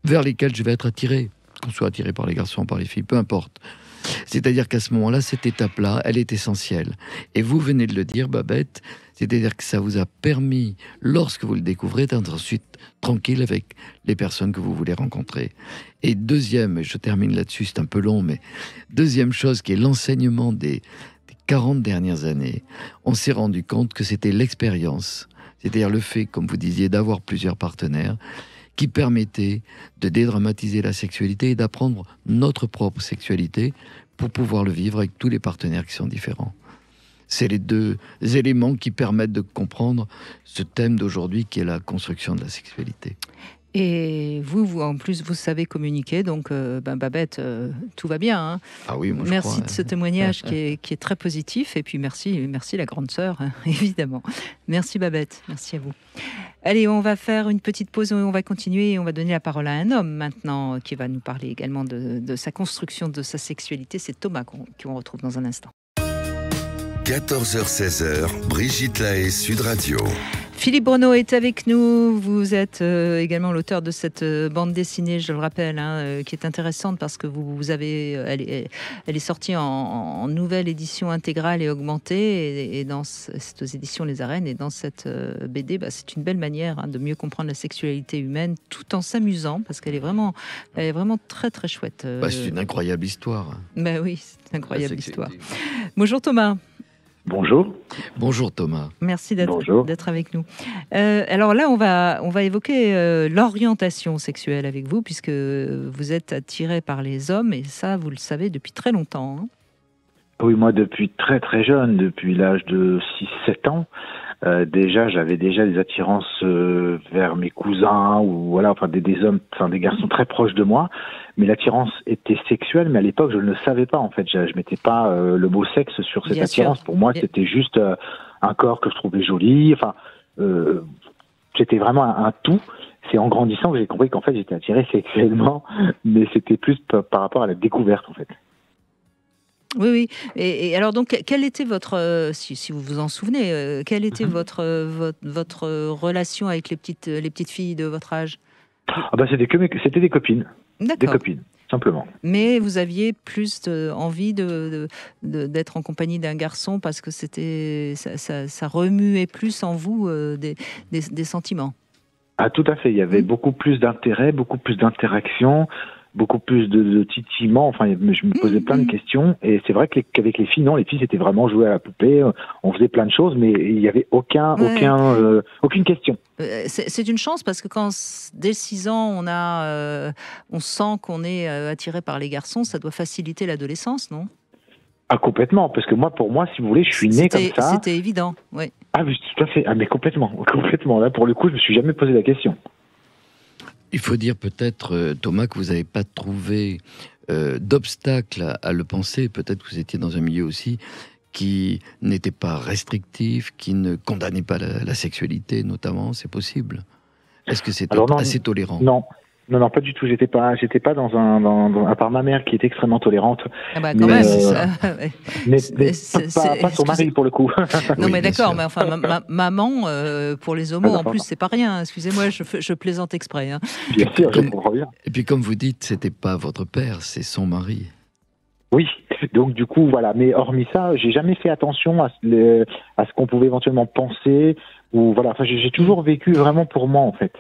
vers lesquels je vais être attiré. Qu'on soit attiré par les garçons, par les filles, peu importe. C'est-à-dire qu'à ce moment-là, cette étape-là, elle est essentielle. Et vous venez de le dire, Babette, c'est-à-dire que ça vous a permis, lorsque vous le découvrez, d'être ensuite tranquille avec les personnes que vous voulez rencontrer. Et deuxième, et je termine là-dessus, c'est un peu long, mais deuxième chose qui est l'enseignement des 40 dernières années, on s'est rendu compte que c'était l'expérience, c'est-à-dire le fait, comme vous disiez, d'avoir plusieurs partenaires, qui permettait de dédramatiser la sexualité et d'apprendre notre propre sexualité pour pouvoir le vivre avec tous les partenaires qui sont différents. C'est les deux éléments qui permettent de comprendre ce thème d'aujourd'hui qui est la construction de la sexualité. Et vous, en plus, vous savez communiquer, donc Babette, tout va bien. Hein. Ah oui, moi, merci je crois, de ce témoignage qui est très positif. Et puis merci la grande sœur, hein, évidemment. Merci Babette, merci à vous. Allez, on va faire une petite pause et on va continuer. Et on va donner la parole à un homme maintenant qui va nous parler également de sa construction, de sa sexualité. C'est Thomas qu'on retrouve dans un instant. 14h-16h, Brigitte Lahaie, Sud Radio. Philippe Bruno est avec nous. Vous êtes également l'auteur de cette bande dessinée, je le rappelle, hein, qui est intéressante parce que elle est sortie en nouvelle édition intégrale et augmentée. Et c'est aux éditions Les Arènes. Et dans cette BD, c'est une belle manière de mieux comprendre la sexualité humaine tout en s'amusant parce qu'elle est vraiment très très chouette. C'est une incroyable histoire. Oui, c'est une incroyable histoire. Bonjour Thomas. Bonjour. Bonjour Thomas. Merci d'être avec nous. Alors là, on va évoquer l'orientation sexuelle avec vous, puisque vous êtes attiré par les hommes, et ça, vous le savez depuis très longtemps. Hein. Oui, moi, depuis très très jeune, depuis l'âge de 6-7 ans, j'avais déjà des attirances vers mes cousins, ou des hommes, des garçons très proches de moi. Mais l'attirance était sexuelle, mais à l'époque, je ne le savais pas, en fait. Je mettais pas le mot sexe sur cette attirance. Pour moi, c'était juste un corps que je trouvais joli. C'était vraiment un tout. C'est en grandissant que j'ai compris qu'en fait, j'étais attiré sexuellement, mais c'était plus par rapport à la découverte, en fait. Oui. Et alors, donc, quelle était votre, si vous vous en souvenez, quelle était votre relation avec les petites filles de votre âge? C'était des copines. D'accord. Des copines, simplement. Mais vous aviez plus envie d'être en compagnie d'un garçon parce que ça remuait plus en vous des sentiments. Ah, tout à fait. Il y avait beaucoup plus d'intérêt, beaucoup plus d'interaction, beaucoup plus de titillement. Je me posais plein de questions. Et c'est vrai qu'avec les filles, non, les filles, c'était vraiment jouer à la poupée. On faisait plein de choses, mais il n'y avait aucune question. C'est une chance parce que quand, dès 6 ans, on sent qu'on est attiré par les garçons, ça doit faciliter l'adolescence, non? Ah, complètement. Parce que pour moi, si vous voulez, je suis né comme ça. C'était évident, oui. Ah, oui, tout à fait. Ah, mais complètement. Là, pour le coup, je me suis jamais posé la question. Il faut dire peut-être, Thomas, que vous n'avez pas trouvé d'obstacle à le penser. Peut-être que vous étiez dans un milieu aussi qui n'était pas restrictif, qui ne condamnait pas la sexualité, notamment. C'est possible. Est-ce que c'était assez tolérant? Non, pas du tout. J'étais pas à part ma mère qui est extrêmement tolérante. Ah bah quand même, c'est ça. Mais pas son mari pour le coup. Non, oui, mais d'accord, sûr. mais maman, pour les homos, en plus, c'est pas rien. Excusez-moi, je plaisante exprès. Hein. Bien sûr, je comprends bien. Et puis, comme vous dites, c'était pas votre père, c'est son mari. Oui, donc du coup, voilà. Mais hormis ça, j'ai jamais fait attention à ce qu'on pouvait éventuellement penser. J'ai toujours vécu vraiment pour moi, en fait.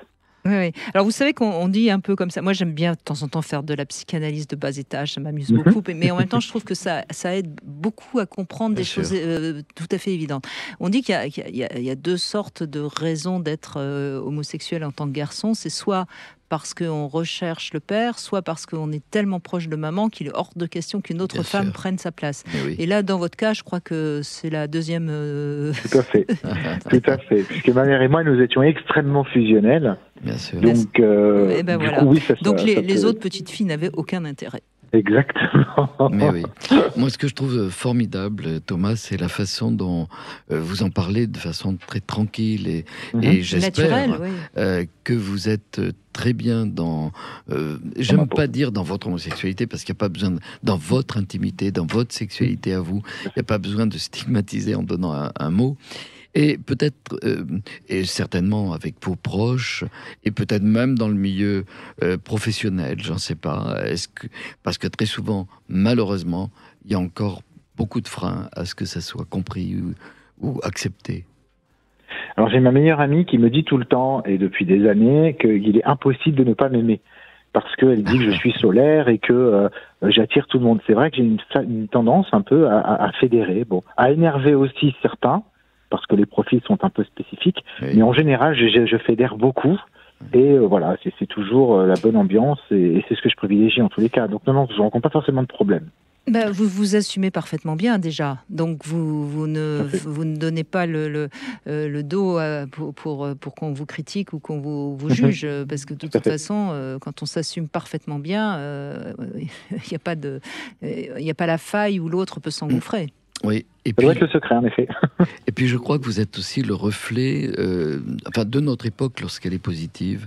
Oui. Alors, vous savez qu'on dit un peu comme ça. Moi, j'aime bien de temps en temps faire de la psychanalyse de bas étage. Ça m'amuse beaucoup. Mais en même temps, je trouve que ça aide beaucoup à comprendre des choses tout à fait évidentes. On dit qu'il y a 2 sortes de raisons d'être homosexuel en tant que garçon. C'est soit parce qu'on recherche le père, soit parce qu'on est tellement proche de maman qu'il est hors de question qu'une autre femme prenne sa place. Oui. Et là, dans votre cas, je crois que c'est la deuxième... Tout à fait. Tout à fait. Puisque ma mère et moi, nous étions extrêmement fusionnels. Bien sûr. Donc, voilà. Oui, donc les autres petites filles n'avaient aucun intérêt. Exactement. Mais oui. Moi, ce que je trouve formidable, Thomas, c'est la façon dont vous en parlez de façon très tranquille et j'espère que vous êtes très bien dans... j'aime pas dire dans votre homosexualité, parce qu'il n'y a pas besoin dans votre intimité, dans votre sexualité à vous, il n'y a pas besoin de stigmatiser en donnant un mot. Et peut-être, et certainement avec vos proches, et peut-être même dans le milieu professionnel, j'en sais pas. Parce que très souvent, malheureusement, il y a encore beaucoup de freins à ce que ça soit compris ou accepté. Alors j'ai ma meilleure amie qui me dit tout le temps, et depuis des années, qu'il est impossible de ne pas m'aimer. Parce qu'elle dit que je suis solaire et que j'attire tout le monde. C'est vrai que j'ai une tendance un peu à fédérer, à énerver aussi certains, parce que les profils sont un peu spécifiques, oui. Mais en général, je fédère beaucoup. Et voilà, c'est toujours la bonne ambiance et c'est ce que je privilégie en tous les cas. Donc non, je ne rencontre pas forcément de problème. Ben, vous vous assumez parfaitement bien déjà, donc vous ne donnez pas le dos pour qu'on vous critique ou qu'on vous juge, parce que de toute façon, quand on s'assume parfaitement bien, il n'y a pas la faille où l'autre peut s'engouffrer. Oui, et ça doit être le secret en effet. Et puis je crois que vous êtes aussi le reflet de notre époque lorsqu'elle est positive,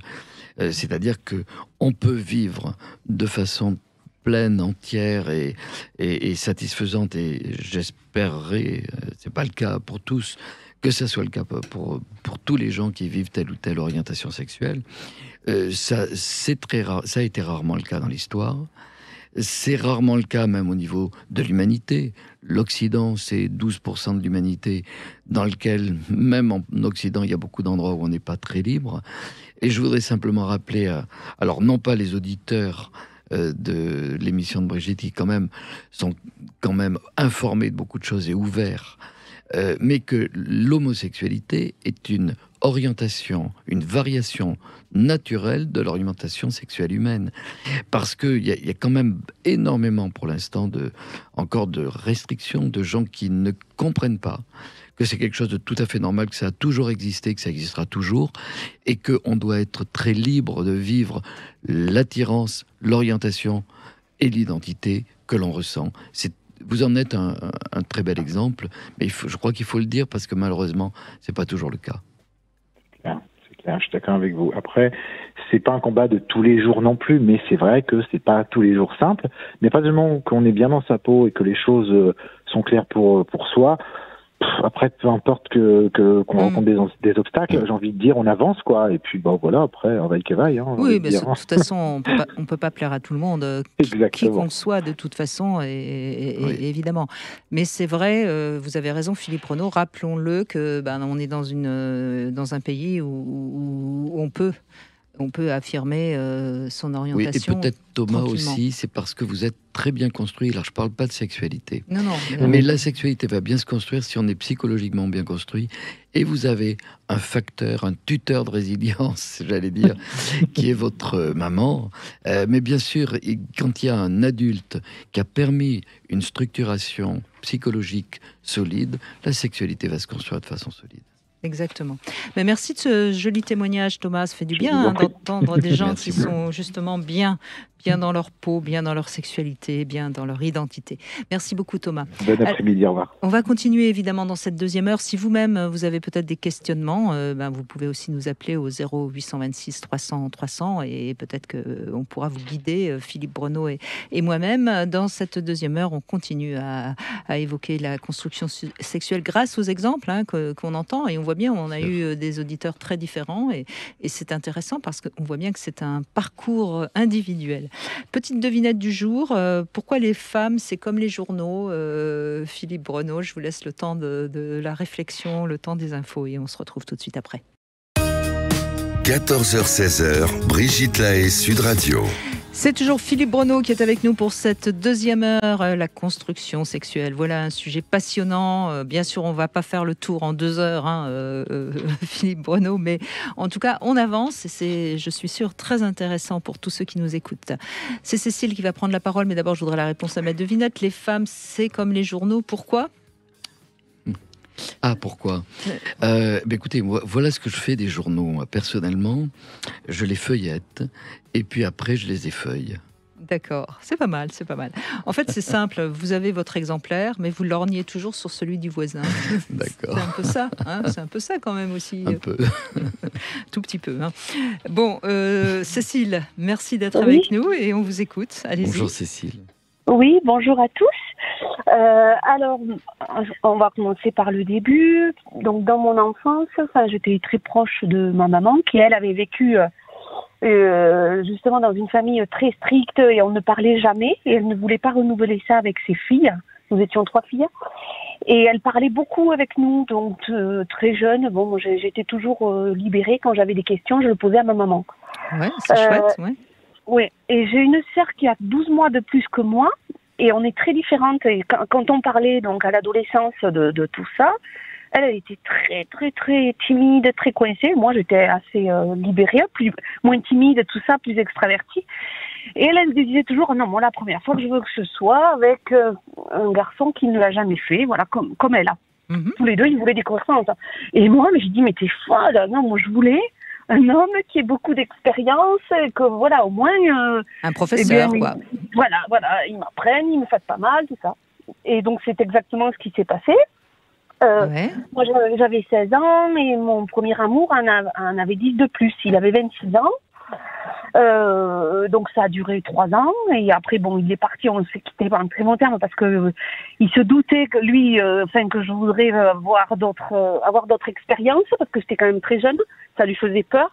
c'est-à-dire qu'on peut vivre de façon pleine, entière et satisfaisante, et j'espérerais, c'est pas le cas pour tous, que ça soit le cas pour tous les gens qui vivent telle ou telle orientation sexuelle. C'est très rare, ça a été rarement le cas dans l'histoire. C'est rarement le cas même au niveau de l'humanité. L'Occident, c'est 12% de l'humanité, dans lequel, même en Occident, il y a beaucoup d'endroits où on n'est pas très libre. Et je voudrais simplement rappeler, alors non pas les auditeurs de l'émission de Brigitte, qui sont quand même informés de beaucoup de choses et ouverts, mais que l'homosexualité est une orientation, une variation naturelle de l'orientation sexuelle humaine. Parce qu'il y a quand même énormément, pour l'instant, encore de restrictions, de gens qui ne comprennent pas que c'est quelque chose de tout à fait normal, que ça a toujours existé, que ça existera toujours, et qu'on doit être très libre de vivre l'attirance, l'orientation et l'identité que l'on ressent. Vous en êtes un très bel exemple, mais je crois qu'il faut le dire, parce que malheureusement, c'est pas toujours le cas. C'est clair, je suis d'accord avec vous. Après, c'est pas un combat de tous les jours non plus, mais c'est vrai que c'est pas tous les jours simple. Mais pas seulement qu'on est bien dans sa peau et que les choses sont claires pour soi. Après, peu importe qu'on rencontre des obstacles, j'ai envie de dire, on avance, quoi. Et puis, voilà, après, on va y cavaille. Oui, mais de toute façon, on peut pas plaire à tout le monde, qui qu'on soit, de toute façon, et évidemment. Mais c'est vrai, vous avez raison, Philippe Renaud, rappelons-le que on est dans un pays où on peut affirmer son orientation. Oui, et peut-être Thomas aussi, c'est parce que vous êtes très bien construit. Alors, je ne parle pas de sexualité. Non. Mais la sexualité va bien se construire si on est psychologiquement bien construit. Et vous avez un facteur, un tuteur de résilience, j'allais dire, qui est votre maman. Mais bien sûr, quand il y a un adulte qui a permis une structuration psychologique solide, la sexualité va se construire de façon solide. Exactement. Mais merci de ce joli témoignage, Thomas. Ça fait du bien d'entendre des gens qui sont justement bien dans leur peau, bien dans leur sexualité, bien dans leur identité. Merci beaucoup, Thomas. Bon après-midi, au revoir. On va continuer évidemment dans cette deuxième heure. Si vous-même, vous avez peut-être des questionnements, vous pouvez aussi nous appeler au 0826 300 300 et peut-être qu'on pourra vous guider, Philippe Brenaud et moi-même. Dans cette deuxième heure, on continue à évoquer la construction sexuelle grâce aux exemples qu'on entend, et on voit bien, on a eu des auditeurs très différents et c'est intéressant parce qu'on voit bien que c'est un parcours individuel. Petite devinette du jour, pourquoi les femmes, c'est comme les journaux, Philippe Brenaud, je vous laisse le temps de la réflexion, le temps des infos, et on se retrouve tout de suite après. 14h-16h, Brigitte Lahaie, Sud Radio. C'est toujours Philippe Brenaud qui est avec nous pour cette deuxième heure, la construction sexuelle. Voilà un sujet passionnant. Bien sûr, on ne va pas faire le tour en 2 heures, Philippe Brenaud, mais en tout cas, on avance et c'est, je suis sûre, très intéressant pour tous ceux qui nous écoutent. C'est Cécile qui va prendre la parole, mais d'abord, je voudrais la réponse à ma devinette. Les femmes, c'est comme les journaux. Pourquoi ? Pourquoi écoutez, voilà ce que je fais des journaux. Personnellement, je les feuillette et puis après, je les effeuille. D'accord, c'est pas mal, c'est pas mal. En fait, c'est simple, vous avez votre exemplaire, mais vous lorgnez toujours sur celui du voisin. D'accord. C'est un peu ça, c'est un peu ça quand même aussi. Un peu. Tout petit peu. Bon, Cécile, merci d'être avec nous et on vous écoute. Allez-y. Bonjour Cécile. Oui, bonjour à tous. Alors, on va commencer par le début. Donc, dans mon enfance, j'étais très proche de ma maman, qui elle avait vécu justement dans une famille très stricte et on ne parlait jamais. Et elle ne voulait pas renouveler ça avec ses filles. Nous étions 3 filles. Et elle parlait beaucoup avec nous, donc très jeune. Bon, moi, j'étais toujours libérée. Quand j'avais des questions, je le posais à ma maman. Ouais, c'est chouette, ouais. Oui, et j'ai une sœur qui a 12 mois de plus que moi, et on est très différentes. Et quand on parlait donc à l'adolescence de tout ça, elle était très, très, très timide, très coincée. Moi, j'étais assez libérée, moins timide, tout ça, plus extravertie. Et elle me disait toujours, non, moi, la première fois que je veux que ce soit avec un garçon qui ne l'a jamais fait, voilà, comme elle a. Tous les deux, ils voulaient découvrir ça. Et moi, j'ai dit, mais t'es folle, non, moi, je voulais un homme qui ait beaucoup d'expérience, que voilà, au moins... un professeur, quoi. Voilà, ils m'apprennent, ils me fassent pas mal, tout ça. Et donc, c'est exactement ce qui s'est passé. Moi, j'avais 16 ans et mon premier amour en avait 10 de plus. Il avait 26 ans. Donc, ça a duré 3 ans. Et après, bon, il est parti, on s'est quitté par un très bon terme parce que il se doutait que lui, que je voudrais avoir d'autres expériences parce que j'étais quand même très jeune. Ça lui faisait peur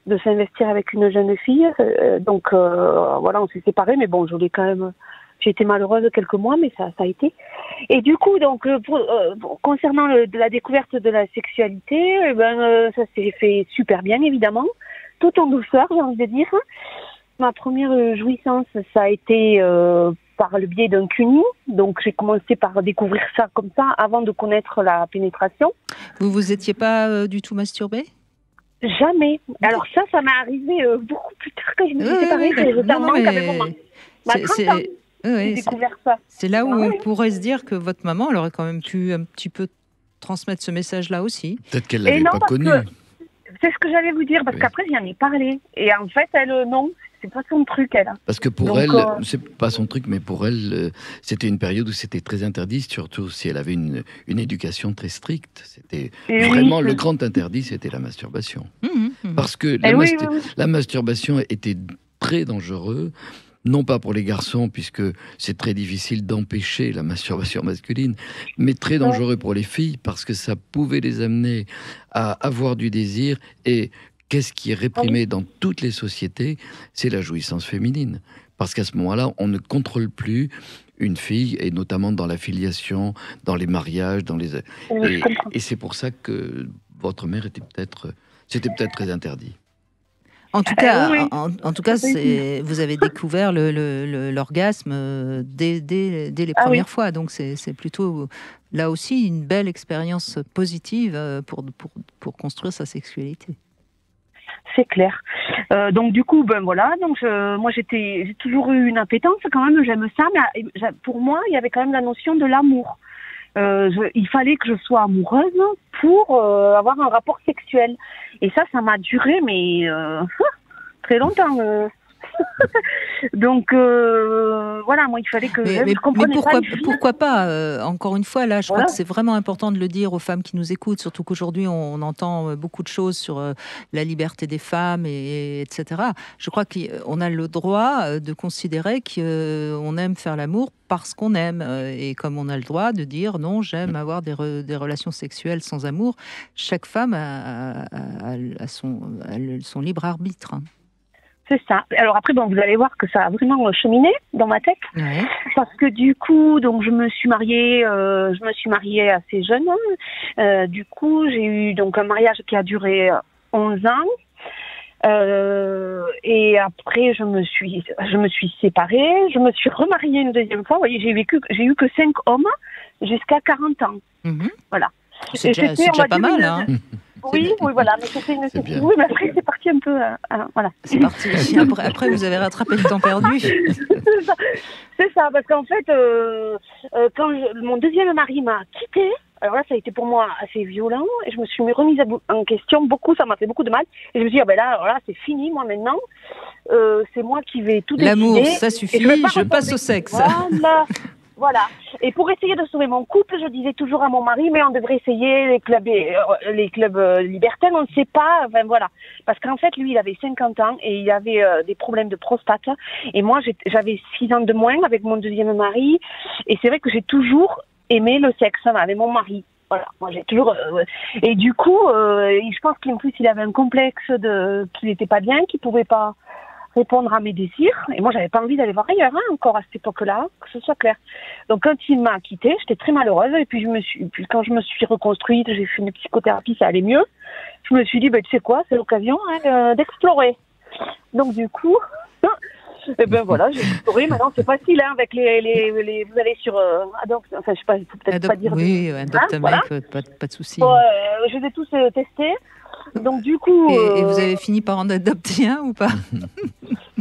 de s'investir avec une jeune fille. Donc, voilà, on s'est séparés. Mais bon, j'ai été malheureuse quelques mois, mais ça a été. Et du coup, donc, concernant la découverte de la sexualité, ça s'est fait super bien, évidemment. Tout en douceur, j'ai envie de dire. Ma première jouissance, ça a été par le biais d'un cuni. Donc, j'ai commencé par découvrir ça comme ça, avant de connaître la pénétration. Vous étiez pas du tout masturbée ? Jamais. Alors ça m'est arrivé beaucoup plus tard quand je me suis séparée. J'étais en manque avec maman. J'ai découvert ça. C'est là où on pourrait se dire que votre maman, elle aurait quand même pu un petit peu transmettre ce message-là aussi. Peut-être qu'elle l'avait pas connu. C'est ce que j'allais vous dire, parce qu'après, j'en ai parlé. Et en fait, elle, non, c'est pas son truc, elle. Parce que pour elle, c'est pas son truc, mais pour elle, c'était une période où c'était très interdit, surtout si elle avait une éducation très stricte. C'était vraiment le grand interdit, c'était la masturbation. Parce que la masturbation était très dangereuse. Non pas pour les garçons, puisque c'est très difficile d'empêcher la masturbation masculine, mais très dangereux pour les filles, parce que ça pouvait les amener à avoir du désir. Et qu'est-ce qui est réprimé dans toutes les sociétés ? C'est la jouissance féminine. Parce qu'à ce moment-là, on ne contrôle plus une fille, et notamment dans la filiation, dans les mariages, et c'est pour ça que votre mère c'était peut-être très interdit. En tout cas, en tout cas, vous avez découvert l'orgasme dès les premières fois. Donc, c'est plutôt, là aussi, une belle expérience positive pour construire sa sexualité. C'est clair. Donc, du coup, voilà. Donc, moi, j'ai toujours eu une appétence quand même. J'aime ça. Mais pour moi, il y avait quand même la notion de l'amour. Il fallait que je sois amoureuse pour avoir un rapport sexuel. Et ça m'a duré, mais très longtemps. Donc, voilà, moi, il fallait que je comprenais pourquoi pas encore une fois, là, je crois que c'est vraiment important de le dire aux femmes qui nous écoutent, surtout qu'aujourd'hui, on entend beaucoup de choses sur la liberté des femmes, etc. Je crois qu'on a le droit de considérer qu'on aime faire l'amour parce qu'on aime. Et comme on a le droit de dire non, j'aime avoir des relations sexuelles sans amour, chaque femme a son libre arbitre. C'est ça. Alors après, vous allez voir que ça a vraiment cheminé dans ma tête. Ouais. Parce que du coup, donc je me suis mariée assez jeune. Du coup, j'ai eu donc un mariage qui a duré 11 ans. Et après, je me suis séparée. Je me suis remariée une deuxième fois. Vous voyez, j'ai eu que 5 hommes jusqu'à 40 ans. Voilà. C'est déjà pas mal, hein. Oui, voilà, mais c'était une nécessité. Oui, mais après, c'est parti un peu. Voilà. C'est parti. Après, vous avez rattrapé le temps perdu. C'est ça, parce qu'en fait, quand mon deuxième mari m'a quittée, alors là, ça a été pour moi assez violent, et je me suis remise en question beaucoup, ça m'a fait beaucoup de mal, et je me suis dit, là, c'est fini, moi, maintenant, c'est moi qui vais tout décider. L'amour, ça suffit, je passe au sexe. Voilà. Voilà. Et pour essayer de sauver mon couple, je disais toujours à mon mari, mais on devrait essayer les clubs libertins, on ne sait pas, enfin voilà. Parce qu'en fait, lui, il avait 50 ans et il avait des problèmes de prostate. Et moi, j'avais 6 ans de moins avec mon deuxième mari. Et c'est vrai que j'ai toujours aimé le sexe avec mon mari. Voilà, moi j'ai toujours et du coup, je pense qu'en plus il avait un complexe qu'il n'était pas bien, qu'il pouvait pas répondre à mes désirs. Et moi, j'avais pas envie d'aller voir ailleurs, encore à cette époque-là, que ce soit clair. Donc, quand il m'a quittée, j'étais très malheureuse. Et puis, quand je me suis reconstruite, j'ai fait une psychothérapie, ça allait mieux. Je me suis dit, tu sais quoi, c'est l'occasion d'explorer. Donc, du coup, et ben voilà, j'ai exploré. Maintenant, c'est facile, avec les vous allez sur Adopt, enfin, je sais pas, il faut peut-être pas dire. Oui, Adopt a Mec, pas de souci. Je les ai tous testés. Donc du coup, et vous avez fini par en adopter un ou pas?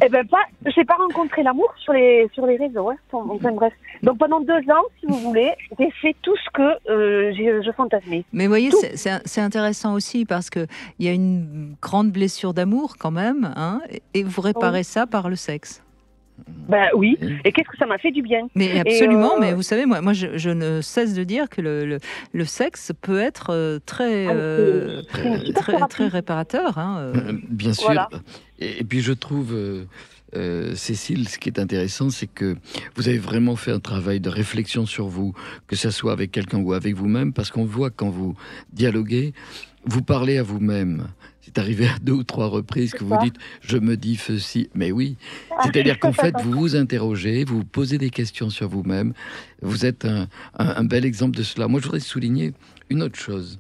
Eh ben pas, j'ai pas rencontré l'amour sur les réseaux, enfin bref. Donc pendant 2 ans, si vous voulez, j'ai fait tout ce que je fantasmais. Mais vous voyez, c'est intéressant aussi parce que il y a une grande blessure d'amour quand même, et vous réparez ça par le sexe. Ben oui, et qu'est-ce que ça m'a fait du bien. Mais absolument, mais vous savez, moi je ne cesse de dire que le sexe peut être très réparateur. Bien sûr. Voilà. Et puis je trouve, Cécile, ce qui est intéressant, c'est que vous avez vraiment fait un travail de réflexion sur vous, que ce soit avec quelqu'un ou avec vous-même, parce qu'on voit quand vous dialoguez, vous parlez à vous-même. C'est arrivé à 2 ou 3 reprises que vous dites « je me dis ceci ». Mais oui, c'est-à-dire qu'en fait, vous vous interrogez, vous vous posez des questions sur vous-même. Vous êtes un bel exemple de cela. Moi, je voudrais souligner une autre chose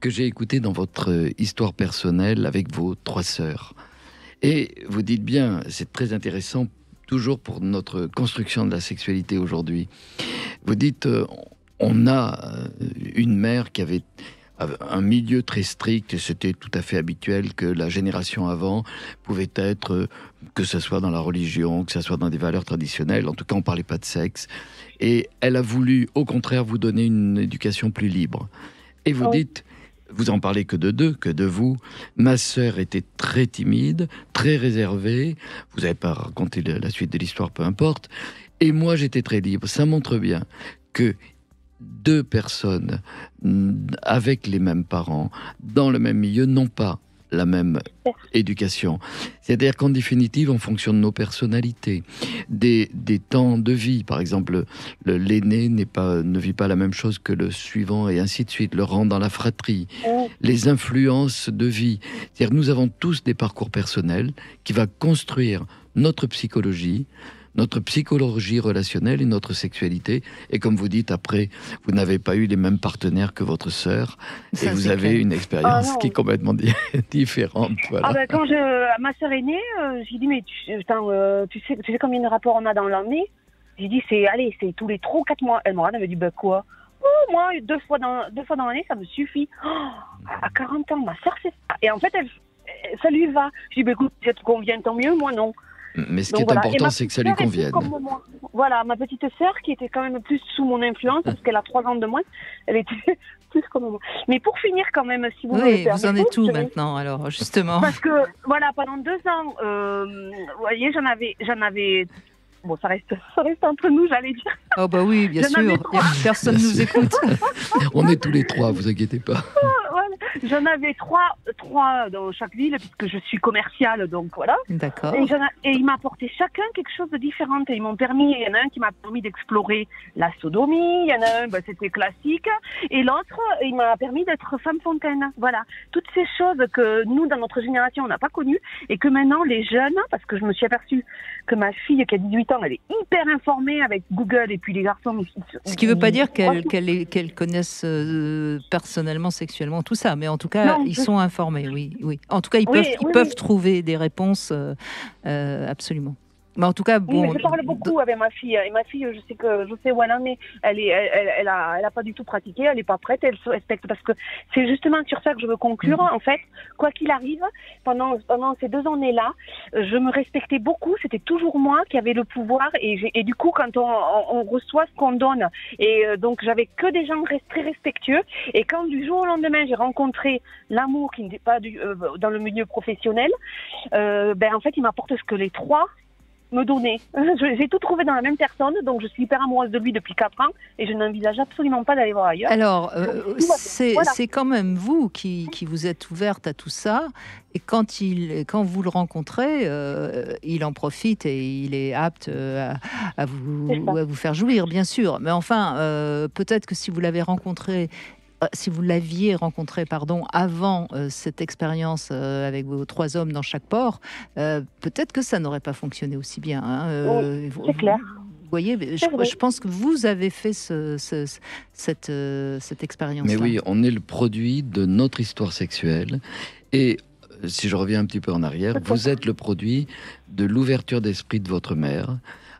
que j'ai écoutée dans votre histoire personnelle avec vos 3 sœurs. Et vous dites bien, c'est très intéressant, toujours pour notre construction de la sexualité aujourd'hui. Vous dites, on a une mère qui avait un milieu très strict, et c'était tout à fait habituel que la génération avant pouvait être, que ce soit dans la religion, que ce soit dans des valeurs traditionnelles, en tout cas on ne parlait pas de sexe, et elle a voulu au contraire vous donner une éducation plus libre. Et vous dites, vous en parlez que de vous, ma sœur était très timide, très réservée, vous n'avez pas raconté la suite de l'histoire, peu importe, et moi j'étais très libre. Ça montre bien que 2 personnes avec les mêmes parents, dans le même milieu, n'ont pas la même éducation. C'est-à-dire qu'en définitive, en fonction de nos personnalités, des temps de vie, par exemple, l'aîné ne vit pas la même chose que le suivant, et ainsi de suite, le rang dans la fratrie, les influences de vie. C'est-à-dire que nous avons tous des parcours personnels qui va construire notre psychologie relationnelle et notre sexualité. Et comme vous dites, après, vous n'avez pas eu les mêmes partenaires que votre sœur. Et vous avez une expérience qui est complètement différente. Voilà. Quand ma sœur est née, j'ai dit, mais tu sais combien de rapports on a dans l'année? J'ai dit, c'est tous les 3 ou 4 mois. Elle m'a dit, quoi? Oh, moi, 2 fois dans l'année, ça me suffit. À 40 ans, ma sœur, c'est ça. Et en fait, ça lui va. Je dis, écoute, si ça te convient, tant mieux, moi non. Mais ce qui est important, c'est que ça lui convienne. Voilà, ma petite sœur, qui était quand même plus sous mon influence, parce qu'elle a 3 ans de moins, elle était plus comme moi. Mais pour finir, quand même, si vous voulez. Oui, vous en êtes où maintenant, alors, justement? Parce que, voilà, pendant 2 ans, vous voyez, j'en avais. Bon, ça reste entre nous, j'allais dire. Oh, bah oui, bien sûr. Personne nous écoute. On est tous les 3, vous inquiétez pas. J'en avais 3 dans chaque ville, puisque je suis commerciale, donc voilà. D'accord. Et ils m'apportaient chacun quelque chose de différent. Et il y en a un qui m'a permis d'explorer la sodomie, il y en a un, c'était classique, et l'autre, il m'a permis d'être femme fontaine. Voilà. Toutes ces choses que nous, dans notre génération, on n'a pas connues, et que maintenant, les jeunes, parce que je me suis aperçue que ma fille, qui a 18 ans, elle est hyper informée avec Google, et puis les garçons... Ce qui ne veut pas dire qu'elles connaissent personnellement, sexuellement, tout ça, mais en tout cas, ils sont informés, oui. En tout cas, ils peuvent trouver des réponses, absolument. Mais en tout cas, bon. Oui, mais je parle beaucoup avec ma fille. Et ma fille, je sais où elle en est. Elle a pas du tout pratiqué. Elle n'est pas prête. Elle se respecte, parce que c'est justement sur ça que je veux conclure. En fait, quoi qu'il arrive, pendant ces 2 années-là, je me respectais beaucoup. C'était toujours moi qui avais le pouvoir. Et du coup, quand on reçoit ce qu'on donne, et donc j'avais que des gens très respectueux. Et quand du jour au lendemain, j'ai rencontré l'amour qui n'était pas dans le milieu professionnel, en fait, il m'apporte ce que les 3 me donner. J'ai tout trouvé dans la même personne, donc je suis hyper amoureuse de lui depuis 4 ans et je n'envisage absolument pas d'aller voir ailleurs. Alors, c'est Voilà. quand même vous qui vous êtes ouverte à tout ça. Et quand vous le rencontrez, il en profite et il est apte à vous faire jouir, bien sûr. Mais enfin, peut-être que si vous l'avez rencontré, si vous l'aviez rencontré, avant cette expérience avec vos 3 hommes dans chaque port, peut-être que ça n'aurait pas fonctionné aussi bien. Oui, c'est clair. Vous voyez, je pense que vous avez fait cette expérience. Mais oui, on est le produit de notre histoire sexuelle. Et si je reviens un petit peu en arrière, vous êtes le produit de l'ouverture d'esprit de votre mère.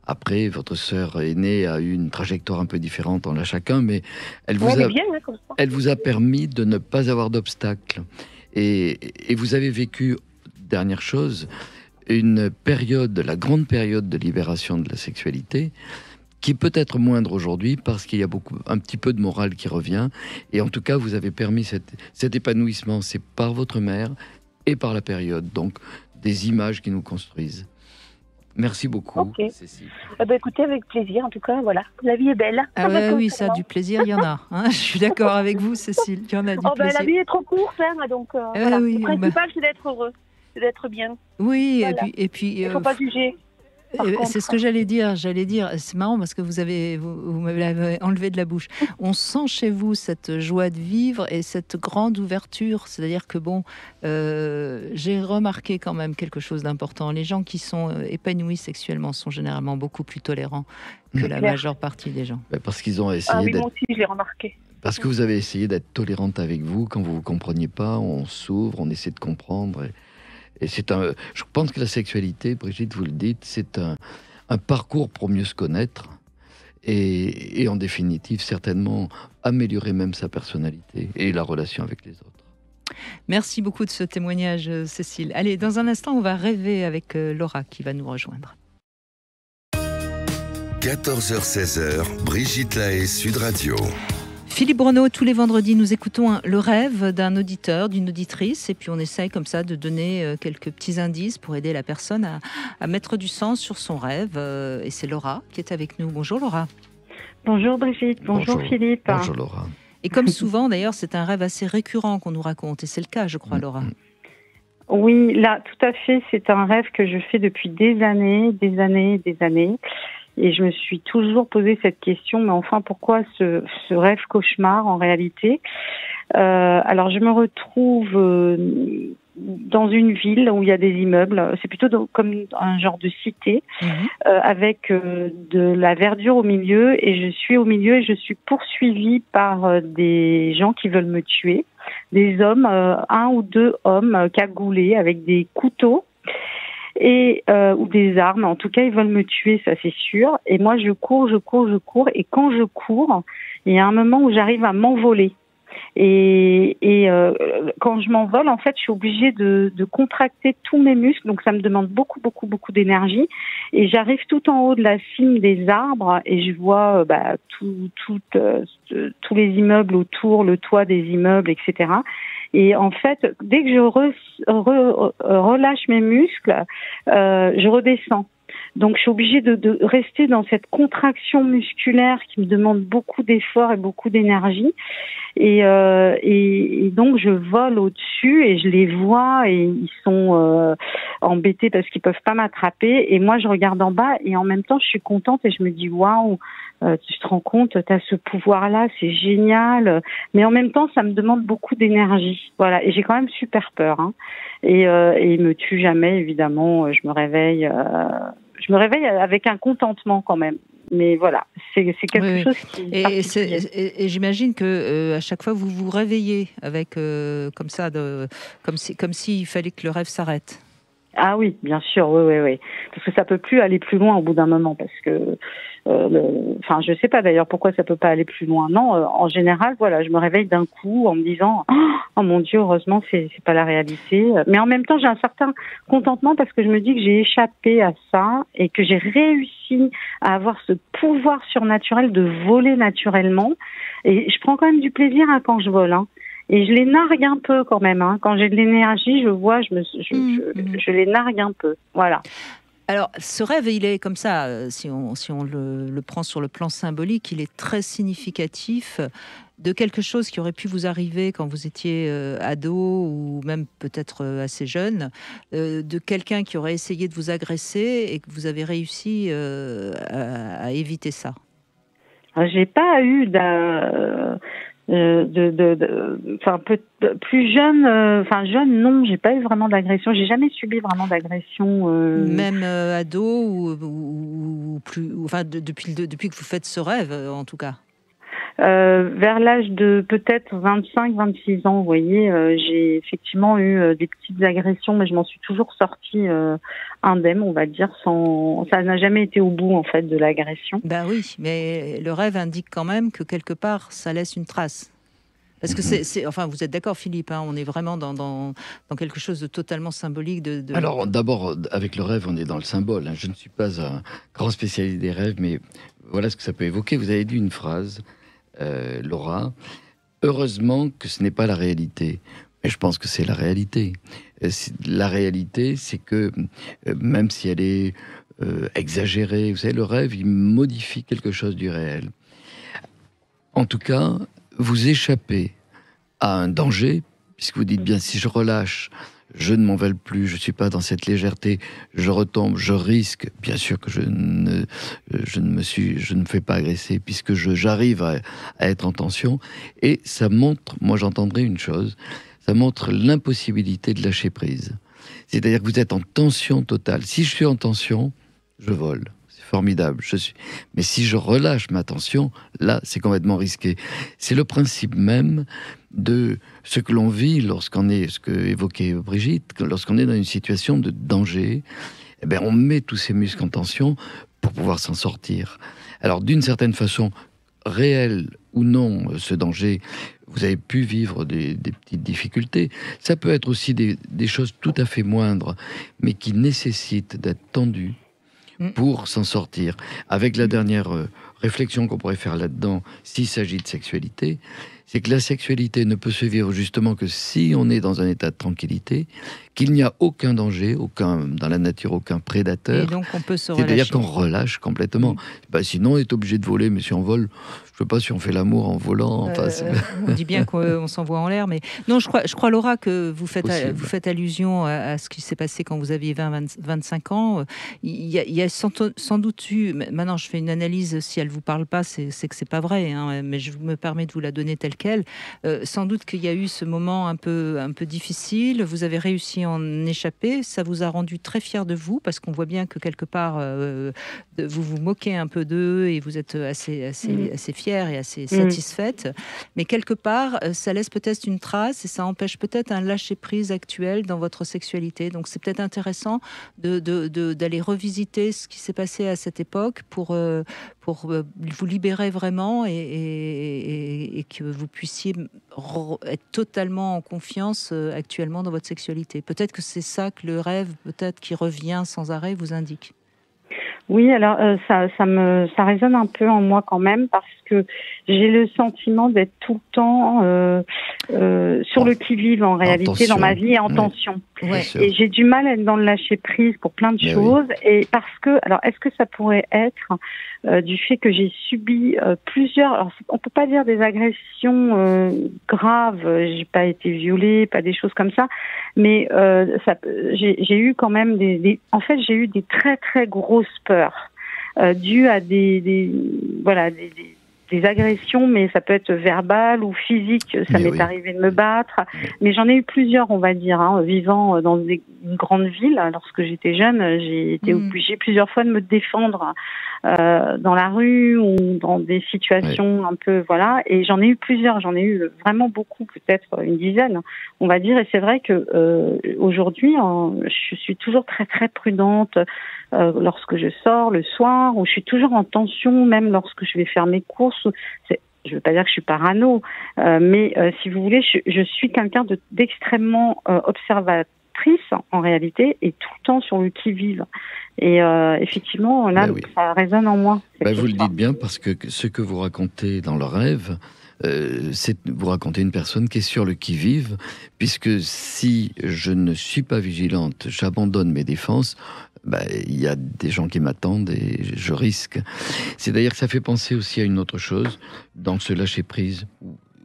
Après, votre sœur aînée a eu une trajectoire un peu différente, on a chacun, mais elle vous a permis de ne pas avoir d'obstacles. Et vous avez vécu, dernière chose, une période, la grande période de libération de la sexualité, qui peut être moindre aujourd'hui parce qu'il y a un petit peu de morale qui revient. Et en tout cas, vous avez permis cet épanouissement. C'est par votre mère et par la période. Donc, des images qui nous construisent. Merci beaucoup, Cécile. Écoutez, avec plaisir. En tout cas, voilà. La vie est belle. Oui, ça, du plaisir, il y en a. Hein, je suis d'accord avec vous, Cécile. Il y en a du plaisir. La vie est trop courte, donc voilà. Le principal, c'est d'être heureux, c'est d'être bien. Oui, voilà. et puis il ne faut pas juger. C'est ce que j'allais dire. C'est marrant parce que vous me l'avez enlevé de la bouche. On sent chez vous cette joie de vivre et cette grande ouverture. C'est-à-dire que j'ai remarqué quand même quelque chose d'important. Les gens qui sont épanouis sexuellement sont généralement beaucoup plus tolérants que la majeure partie des gens. Parce qu'ils ont essayé moi aussi, je l'ai remarqué. Parce que vous avez essayé d'être tolérante avec vous. Quand vous ne compreniez pas, on s'ouvre, on essaie de comprendre. Et je pense que la sexualité, Brigitte, vous le dites, c'est un parcours pour mieux se connaître et en définitive, certainement, améliorer même sa personnalité et la relation avec les autres. Merci beaucoup de ce témoignage, Cécile. Allez, dans un instant, on va rêver avec Laura qui va nous rejoindre. 14h-16h, Brigitte Lahaie, Sud Radio. Philippe Bruneau, tous les vendredis, nous écoutons le rêve d'un auditeur, d'une auditrice, et puis on essaye comme ça de donner quelques petits indices pour aider la personne à mettre du sens sur son rêve. Et c'est Laura qui est avec nous. Bonjour Laura. Bonjour Brigitte, bonjour Philippe. Bonjour Laura. Et comme souvent d'ailleurs, c'est un rêve assez récurrent qu'on nous raconte, et c'est le cas, je crois, Laura. Oui, là, tout à fait, c'est un rêve que je fais depuis des années. Et je me suis toujours posé cette question, mais enfin, pourquoi ce rêve cauchemar en réalité ? Alors, je me retrouve dans une ville où il y a des immeubles. C'est plutôt comme un genre de cité, avec de la verdure au milieu. Et je suis au milieu et je suis poursuivie par des gens qui veulent me tuer. Des hommes, 1 ou 2 hommes cagoulés avec des couteaux. Ou des armes. En tout cas, ils veulent me tuer, ça c'est sûr. Et moi, je cours. Et quand je cours, il y a un moment où j'arrive à m'envoler. Et quand je m'envole, en fait, je suis obligée de contracter tous mes muscles. Donc, ça me demande beaucoup d'énergie. Et j'arrive tout en haut de la cime des arbres et je vois tous les immeubles autour, le toit des immeubles, etc. Et en fait, dès que je relâche mes muscles, je redescends. Donc, je suis obligée de rester dans cette contraction musculaire qui me demande beaucoup d'efforts et beaucoup d'énergie. Et donc, je vole au-dessus et je les vois et ils sont embêtés parce qu'ils peuvent pas m'attraper. Et moi, je regarde en bas et en même temps, je suis contente et je me dis waouh, tu te rends compte, tu as ce pouvoir-là, c'est génial. Mais en même temps, ça me demande beaucoup d'énergie. Voilà. Et j'ai quand même super peur. Hein. Et ils me tuent jamais, évidemment. Je me réveille avec un contentement quand même. Mais voilà, c'est quelque chose qui et j'imagine que à chaque fois vous vous réveillez avec comme ça, comme s'il fallait que le rêve s'arrête. Ah oui, bien sûr, oui. Parce que ça peut plus aller plus loin au bout d'un moment, parce que, je sais pas d'ailleurs pourquoi ça peut pas aller plus loin. Non, en général, voilà, je me réveille d'un coup en me disant, oh mon Dieu, heureusement, c'est pas la réalité. Mais en même temps, j'ai un certain contentement parce que je me dis que j'ai échappé à ça et que j'ai réussi à avoir ce pouvoir surnaturel de voler naturellement. Et je prends quand même du plaisir quand je vole. Hein. Et je les nargue un peu quand même. Hein. Quand j'ai de l'énergie, je vois, je les nargue un peu. Voilà. Alors, ce rêve, il est comme ça, si on le prend sur le plan symbolique, il est très significatif de quelque chose qui aurait pu vous arriver quand vous étiez ado ou même peut-être assez jeune, de quelqu'un qui aurait essayé de vous agresser et que vous avez réussi à éviter ça. J'ai pas eu plus jeune, jeune, non, j'ai pas eu vraiment d'agression. J'ai jamais subi vraiment d'agression. Même ado ou plus, depuis que vous faites ce rêve, en tout cas. Vers l'âge de peut-être 25-26 ans, vous voyez, j'ai effectivement eu des petites agressions, mais je m'en suis toujours sortie indemne, on va dire, ça n'a jamais été au bout en fait de l'agression. Ben oui, mais le rêve indique quand même que quelque part ça laisse une trace. Parce que enfin, vous êtes d'accord, Philippe, hein, on est vraiment dans quelque chose de totalement symbolique. Alors, d'abord, avec le rêve, on est dans le symbole. Hein. Je ne suis pas un grand spécialiste des rêves, mais voilà ce que ça peut évoquer. Vous avez dit une phrase, Laura. Heureusement que ce n'est pas la réalité. Mais je pense que c'est la réalité. La réalité, c'est que même si elle est exagérée, vous savez, le rêve, il modifie quelque chose du réel. En tout cas, vous échappez à un danger, puisque vous dites bien, si je relâche, je ne m'envole plus, je ne suis pas dans cette légèreté, je retombe, je risque, bien sûr que je ne me fais pas agresser, puisque j'arrive à être en tension, et ça montre, moi j'entendrai une chose, ça montre l'impossibilité de lâcher prise. C'est-à-dire que vous êtes en tension totale. Si je suis en tension, je vole. Formidable, mais si je relâche ma tension, là, c'est complètement risqué. C'est le principe même de ce que l'on vit lorsqu'on est, ce que évoquait Brigitte, lorsqu'on est dans une situation de danger, eh bien, on met tous ses muscles en tension pour pouvoir s'en sortir. Alors, d'une certaine façon, réel ou non, ce danger, vous avez pu vivre des petites difficultés. Ça peut être aussi des choses tout à fait moindres, mais qui nécessitent d'être tendues pour s'en sortir. Avec la dernière réflexion qu'on pourrait faire là-dedans, s'il s'agit de sexualité, c'est que la sexualité ne peut se vivre justement que si on est dans un état de tranquillité, qu'il n'y a aucun danger, dans la nature, aucun prédateur. Et donc on peut se relâcher. C'est-à-dire qu'on relâche complètement. Sinon, on est obligé de voler, mais si on vole, je ne sais pas si on fait l'amour en volant. On dit bien qu'on s'envoie en l'air, mais non, je crois, Laura, que vous faites allusion à ce qui s'est passé quand vous aviez 20-25 ans. Il y a sans doute eu, maintenant je fais une analyse, si elle ne vous parle pas, c'est que ce n'est pas vrai, hein, mais je me permets de vous la donner telle quelle. Sans doute qu'il y a eu ce moment un peu difficile, vous avez réussi à en échapper, ça vous a rendu très fier de vous, parce qu'on voit bien que quelque part, vous vous moquez un peu d'eux et vous êtes assez fière et assez satisfaite, mais quelque part, ça laisse peut-être une trace et ça empêche peut-être un lâcher-prise actuel dans votre sexualité. Donc c'est peut-être intéressant d'aller revisiter ce qui s'est passé à cette époque pour vous libérer vraiment et que vous puissiez être totalement en confiance actuellement dans votre sexualité. Peut-être que c'est ça que le rêve, peut-être qui revient sans arrêt, vous indique. Oui, alors ça résonne un peu en moi quand même, parce que j'ai le sentiment d'être tout le temps sur le qui-vive en réalité tension, dans ma vie et en tension. Ouais. Et j'ai du mal à être dans le lâcher prise pour plein de choses. Oui. Et parce que, alors est-ce que ça pourrait être du fait que j'ai subi plusieurs, alors on peut pas dire des agressions graves, j'ai pas été violée, pas des choses comme ça, mais j'ai eu quand même en fait j'ai eu des très très grosses peurs dues à des agressions, mais ça peut être verbal ou physique. Ça m'est arrivé de me battre, mais j'en ai eu plusieurs, on va dire, vivant dans une grande ville. Lorsque j'étais jeune, j'ai été obligée plusieurs fois de me défendre dans la rue ou dans des situations un peu, voilà. Et j'en ai eu plusieurs, j'en ai eu vraiment beaucoup, peut-être une dizaine, on va dire. Et c'est vrai que aujourd'hui, je suis toujours très très prudente lorsque je sors le soir, ou je suis toujours en tension, même lorsque je vais faire mes courses. Je ne veux pas dire que je suis parano, mais si vous voulez, je suis quelqu'un d'extrêmement observatrice en réalité, et tout le temps sur le qui-vive. Et effectivement, là, ça résonne en moi. Vous le dites bien, parce que ce que vous racontez dans le rêve, c'est vous racontez une personne qui est sur le qui-vive, puisque si je ne suis pas vigilante, j'abandonne mes défenses, il y a des gens qui m'attendent et je risque. C'est d'ailleurs que ça fait penser aussi à une autre chose, dans ce lâcher-prise.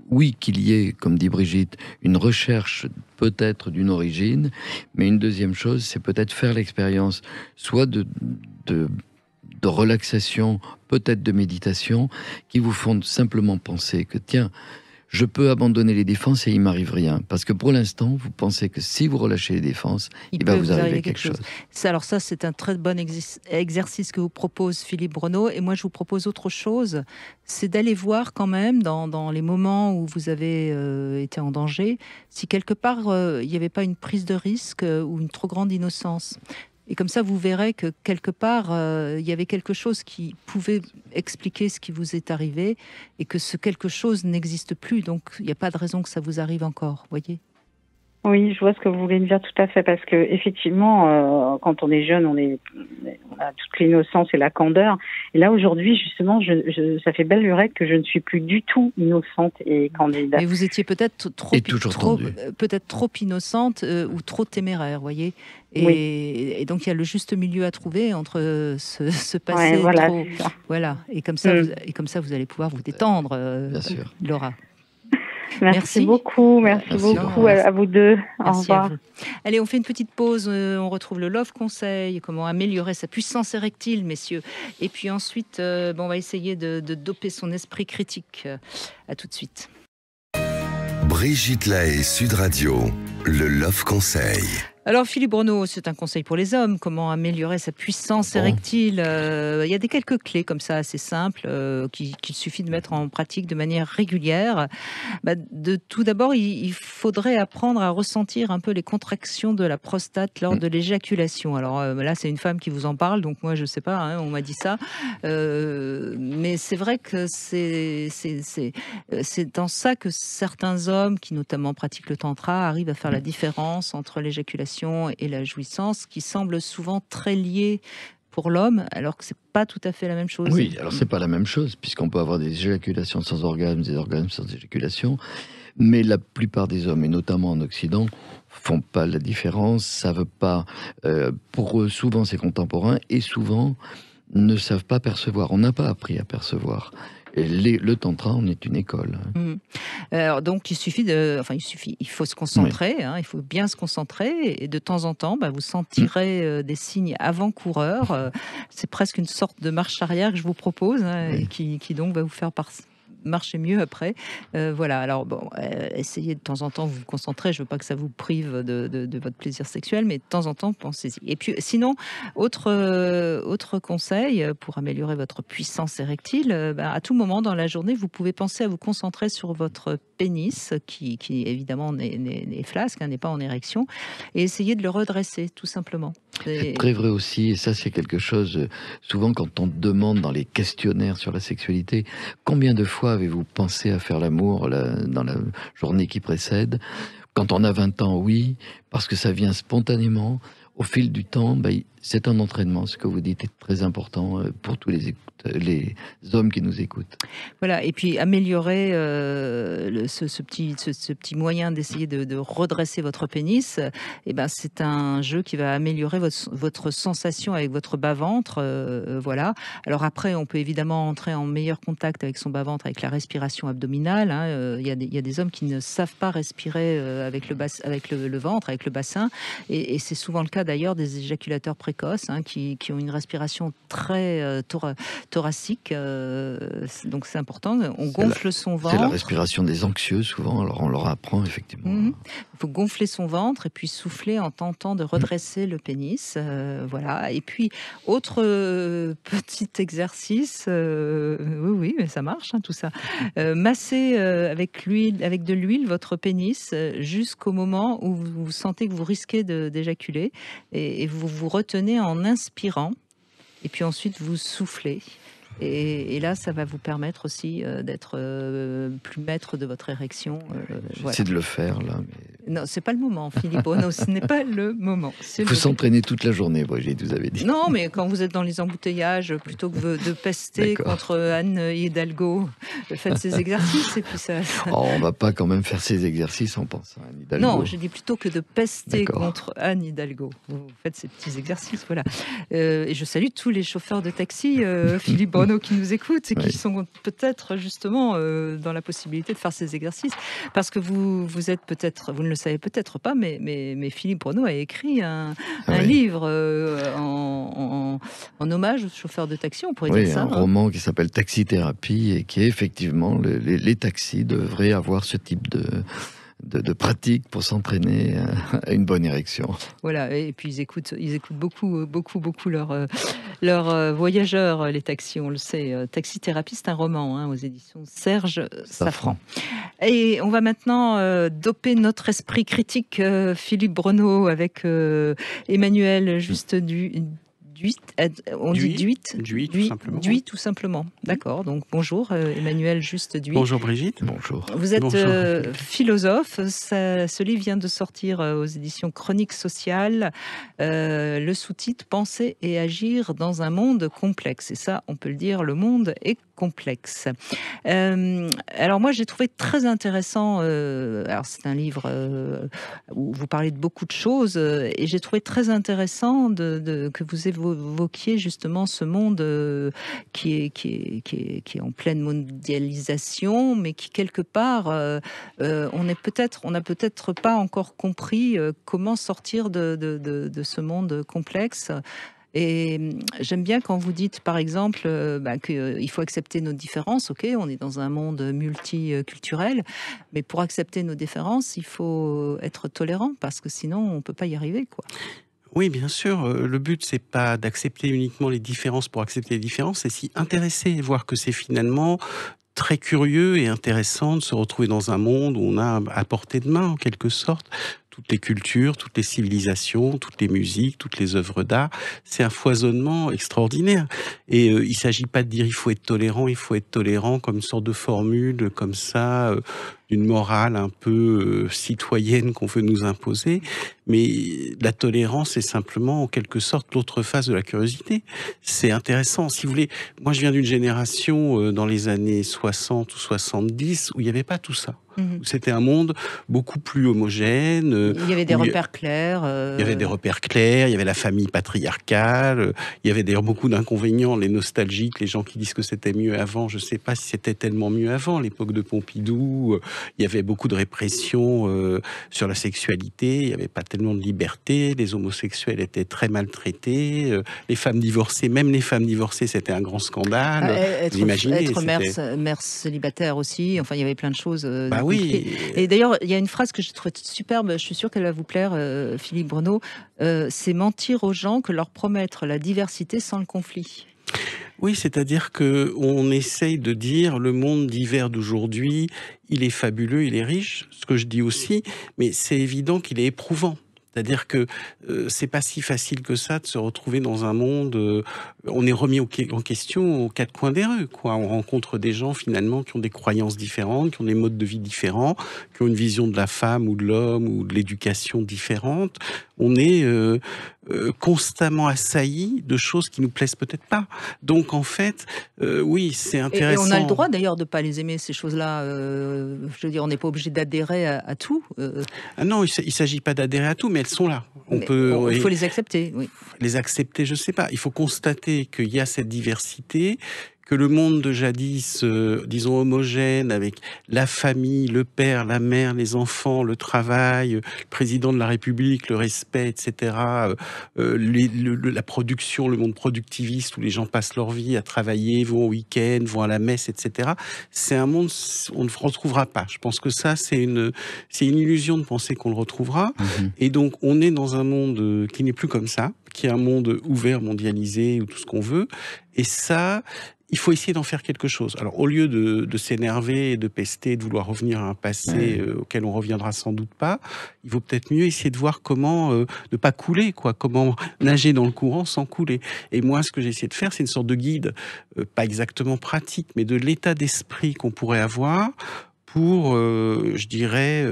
Oui, qu'il y ait, comme dit Brigitte, une recherche peut-être d'une origine, mais une deuxième chose, c'est peut-être faire l'expérience soit de relaxation, peut-être de méditation, qui vous font simplement penser que, tiens, je peux abandonner les défenses et il m'arrive rien. Parce que pour l'instant, vous pensez que si vous relâchez les défenses, il va vous arriver quelque chose. Alors ça, c'est un très bon exercice que vous propose Philippe Bruneau. Et moi, je vous propose autre chose. C'est d'aller voir quand même, dans les moments où vous avez été en danger, si quelque part, il n'y avait pas une prise de risque ou une trop grande innocence. Et comme ça, vous verrez que quelque part, il y avait quelque chose qui pouvait expliquer ce qui vous est arrivé et que ce quelque chose n'existe plus. Donc, il n'y a pas de raison que ça vous arrive encore, voyez ? Oui, je vois ce que vous voulez me dire tout à fait, parce que effectivement, quand on est jeune, on a toute l'innocence et la candeur. Et là, aujourd'hui, justement, ça fait belle lurette que je ne suis plus du tout innocente et candide. Mais vous étiez peut-être trop innocente ou trop téméraire, voyez. Et donc, il y a le juste milieu à trouver entre ce passé trop... Voilà. Et comme ça, vous allez pouvoir vous détendre, Bien sûr. Laura. Merci beaucoup, merci beaucoup à vous deux. Au revoir. Allez, on fait une petite pause, on retrouve le Love Conseil, comment améliorer sa puissance érectile, messieurs. Et puis ensuite, on va essayer de doper son esprit critique. À tout de suite. Brigitte Lahaie, Sud Radio, le Love Conseil. Alors Philippe Bruneau, c'est un conseil pour les hommes, comment améliorer sa puissance érectile. Il y a quelques clés comme ça assez simples qu'il suffit de mettre en pratique de manière régulière. Tout d'abord, il faudrait apprendre à ressentir un peu les contractions de la prostate lors de l'éjaculation. Alors là, c'est une femme qui vous en parle, donc moi je sais pas, on m'a dit ça. Mais c'est vrai que c'est dans ça que certains hommes qui notamment pratiquent le tantra arrivent à faire la différence entre l'éjaculation et la jouissance, qui semble souvent très liée pour l'homme, alors que c'est pas tout à fait la même chose. Oui, alors c'est pas la même chose, puisqu'on peut avoir des éjaculations sans orgasme, des orgasmes sans éjaculation, mais la plupart des hommes, et notamment en Occident, font pas la différence, savent pas. Pour eux, souvent c'est contemporain, et souvent ne savent pas percevoir. On n'a pas appris à percevoir. Et le tantra, on est une école. Alors donc il faut se concentrer, il faut bien se concentrer, et de temps en temps, vous sentirez des signes avant-coureurs. C'est presque une sorte de marche arrière que je vous propose, et qui donc va vous faire marcher mieux après. Voilà, alors essayez de temps en temps vous concentrer, je veux pas que ça vous prive de votre plaisir sexuel, mais de temps en temps, pensez-y. Et puis sinon, autre conseil pour améliorer votre puissance érectile, à tout moment dans la journée, vous pouvez penser à vous concentrer sur votre pénis, qui évidemment n'est flasque, n'est pas en érection, et essayer de le redresser, tout simplement. C'est très vrai aussi, et ça c'est quelque chose, souvent quand on demande dans les questionnaires sur la sexualité, combien de fois avez-vous pensé à faire l'amour dans la journée qui précède? Quand on a 20 ans, oui, parce que ça vient spontanément. Au fil du temps, c'est un entraînement. Ce que vous dites est très important pour tous les hommes qui nous écoutent. Voilà, et puis améliorer ce petit moyen d'essayer de redresser votre pénis, c'est un jeu qui va améliorer votre sensation avec votre bas-ventre. Voilà. Alors après, on peut évidemment entrer en meilleur contact avec son bas-ventre, avec la respiration abdominale. Il y a des hommes qui ne savent pas respirer avec le ventre, avec le bassin. Et c'est souvent le cas d'ailleurs des éjaculateurs précoces qui ont une respiration très thoracique, donc c'est important. On gonfle son ventre. C'est la respiration des anxieux souvent, alors on leur apprend effectivement. Il faut gonfler son ventre et puis souffler en tentant de redresser le pénis. Voilà. Et puis, autre petit exercice, oui, mais ça marche tout ça. Masser avec de l'huile votre pénis jusqu'au moment où vous sentez que vous risquez d'éjaculer, et vous vous retenez en inspirant, et puis ensuite vous soufflez. Et là, ça va vous permettre aussi d'être plus maître de votre érection. J'essaie de le faire là. Non, c'est pas le moment, Philippe Bruno, ce n'est pas le moment. Il faut s'entraîner toute la journée, Brigitte, vous avez dit. Non, mais quand vous êtes dans les embouteillages, plutôt que de pester contre Anne Hidalgo, faites ces exercices et puis ça... Oh, on va pas quand même faire ces exercices en pensant à Anne Hidalgo. Non, je dis plutôt que de pester contre Anne Hidalgo. Vous faites ces petits exercices, voilà. Et je salue tous les chauffeurs de taxi, Philippe Bruno, qui nous écoutent et qui sont peut-être justement dans la possibilité de faire ces exercices. Parce que vous êtes peut-être, vous ne le savez peut-être pas, mais Philippe Bruno a écrit un livre en hommage aux chauffeurs de taxi, on pourrait dire ça. Un roman qui s'appelle Taxithérapie et qui est effectivement, les taxis devraient avoir ce type de pratique pour s'entraîner à une bonne érection. Voilà, et puis ils écoutent beaucoup leurs voyageurs, les taxis, on le sait. Taxithérapie, c'est un roman aux éditions Serge Safran. Et on va maintenant doper notre esprit critique, Philippe Bruno, avec Emmanuel Duit, tout simplement. D'accord. Donc bonjour Emmanuel Juste Duit. Bonjour Brigitte. Bonjour. Vous êtes philosophe. Ce livre vient de sortir aux éditions Chroniques Sociales. Le sous-titre Penser et agir dans un monde complexe. Et ça, on peut le dire, le monde est complexe. Alors moi, j'ai trouvé très intéressant. Alors c'est un livre où vous parlez de beaucoup de choses, et j'ai trouvé très intéressant que vous évoquiez justement ce monde qui est en pleine mondialisation, mais qui quelque part, on n'a peut-être pas encore compris comment sortir de ce monde complexe. Et j'aime bien quand vous dites, par exemple, qu'il faut accepter nos différences. Ok, on est dans un monde multiculturel, mais pour accepter nos différences, il faut être tolérant, parce que sinon, on peut pas y arriver, quoi. Oui, bien sûr. Le but, c'est pas d'accepter uniquement les différences pour accepter les différences, c'est s'y intéresser et voir que c'est finalement très curieux et intéressant de se retrouver dans un monde où on a à portée de main, en quelque sorte, toutes les cultures, toutes les civilisations, toutes les musiques, toutes les œuvres d'art. C'est un foisonnement extraordinaire. Et il ne s'agit pas de dire il faut être tolérant comme une sorte de formule comme ça, d'une morale un peu citoyenne qu'on veut nous imposer. Mais la tolérance est simplement en quelque sorte l'autre face de la curiosité. C'est intéressant. Si vous voulez, moi je viens d'une génération dans les années 60 ou 70 où il n'y avait pas tout ça. C'était un monde beaucoup plus homogène. Il y avait des repères clairs. Il y avait des repères clairs, il y avait la famille patriarcale, il y avait d'ailleurs beaucoup d'inconvénients, les nostalgiques, les gens qui disent que c'était mieux avant. Je ne sais pas si c'était tellement mieux avant, l'époque de Pompidou. Il y avait beaucoup de répression sur la sexualité, il n'y avait pas tellement de liberté, les homosexuels étaient très maltraités, les femmes divorcées, même les femmes divorcées, c'était un grand scandale. Être mère célibataire aussi, enfin il y avait plein de choses. Oui. Et d'ailleurs, il y a une phrase que j'ai trouvée superbe, je suis sûre qu'elle va vous plaire, Philippe Bruno, c'est mentir aux gens que leur promettre la diversité sans le conflit. Oui, c'est-à-dire que on essaye de dire le monde divers d'aujourd'hui, il est fabuleux, il est riche, ce que je dis aussi, mais c'est évident qu'il est éprouvant. C'est-à-dire que c'est pas si facile que ça de se retrouver dans un monde. On est remis en question aux quatre coins des rues, quoi. On rencontre des gens finalement qui ont des croyances différentes, qui ont des modes de vie différents, qui ont une vision de la femme ou de l'homme ou de l'éducation différente. On est constamment assailli de choses qui nous plaisent peut-être pas. Donc en fait, oui, c'est intéressant. Et on a le droit d'ailleurs de pas les aimer, ces choses-là. Je veux dire, on n'est pas obligé d'adhérer à tout. Ah non, il s'agit pas d'adhérer à tout, mais elles sont là. Il faut les accepter, oui. Les accepter, je sais pas. Il faut constater qu'il y a cette diversité, que le monde de jadis, disons homogène, avec la famille, le père, la mère, les enfants, le travail, le président de la République, le respect, etc., la production, le monde productiviste où les gens passent leur vie à travailler, vont au week-end, vont à la messe, etc. C'est un monde on ne retrouvera pas. Je pense que ça, c'est une illusion de penser qu'on le retrouvera. Et donc, on est dans un monde qui n'est plus comme ça, qui est un monde ouvert, mondialisé, ou tout ce qu'on veut. Et ça, il faut essayer d'en faire quelque chose. Alors, au lieu de s'énerver, de pester, de vouloir revenir à un passé auquel on reviendra sans doute pas, il vaut peut-être mieux essayer de voir comment ne pas couler, quoi. Comment nager dans le courant sans couler. Et moi, ce que j'ai essayé de faire, c'est une sorte de guide, pas exactement pratique, mais de l'état d'esprit qu'on pourrait avoir pour, je dirais,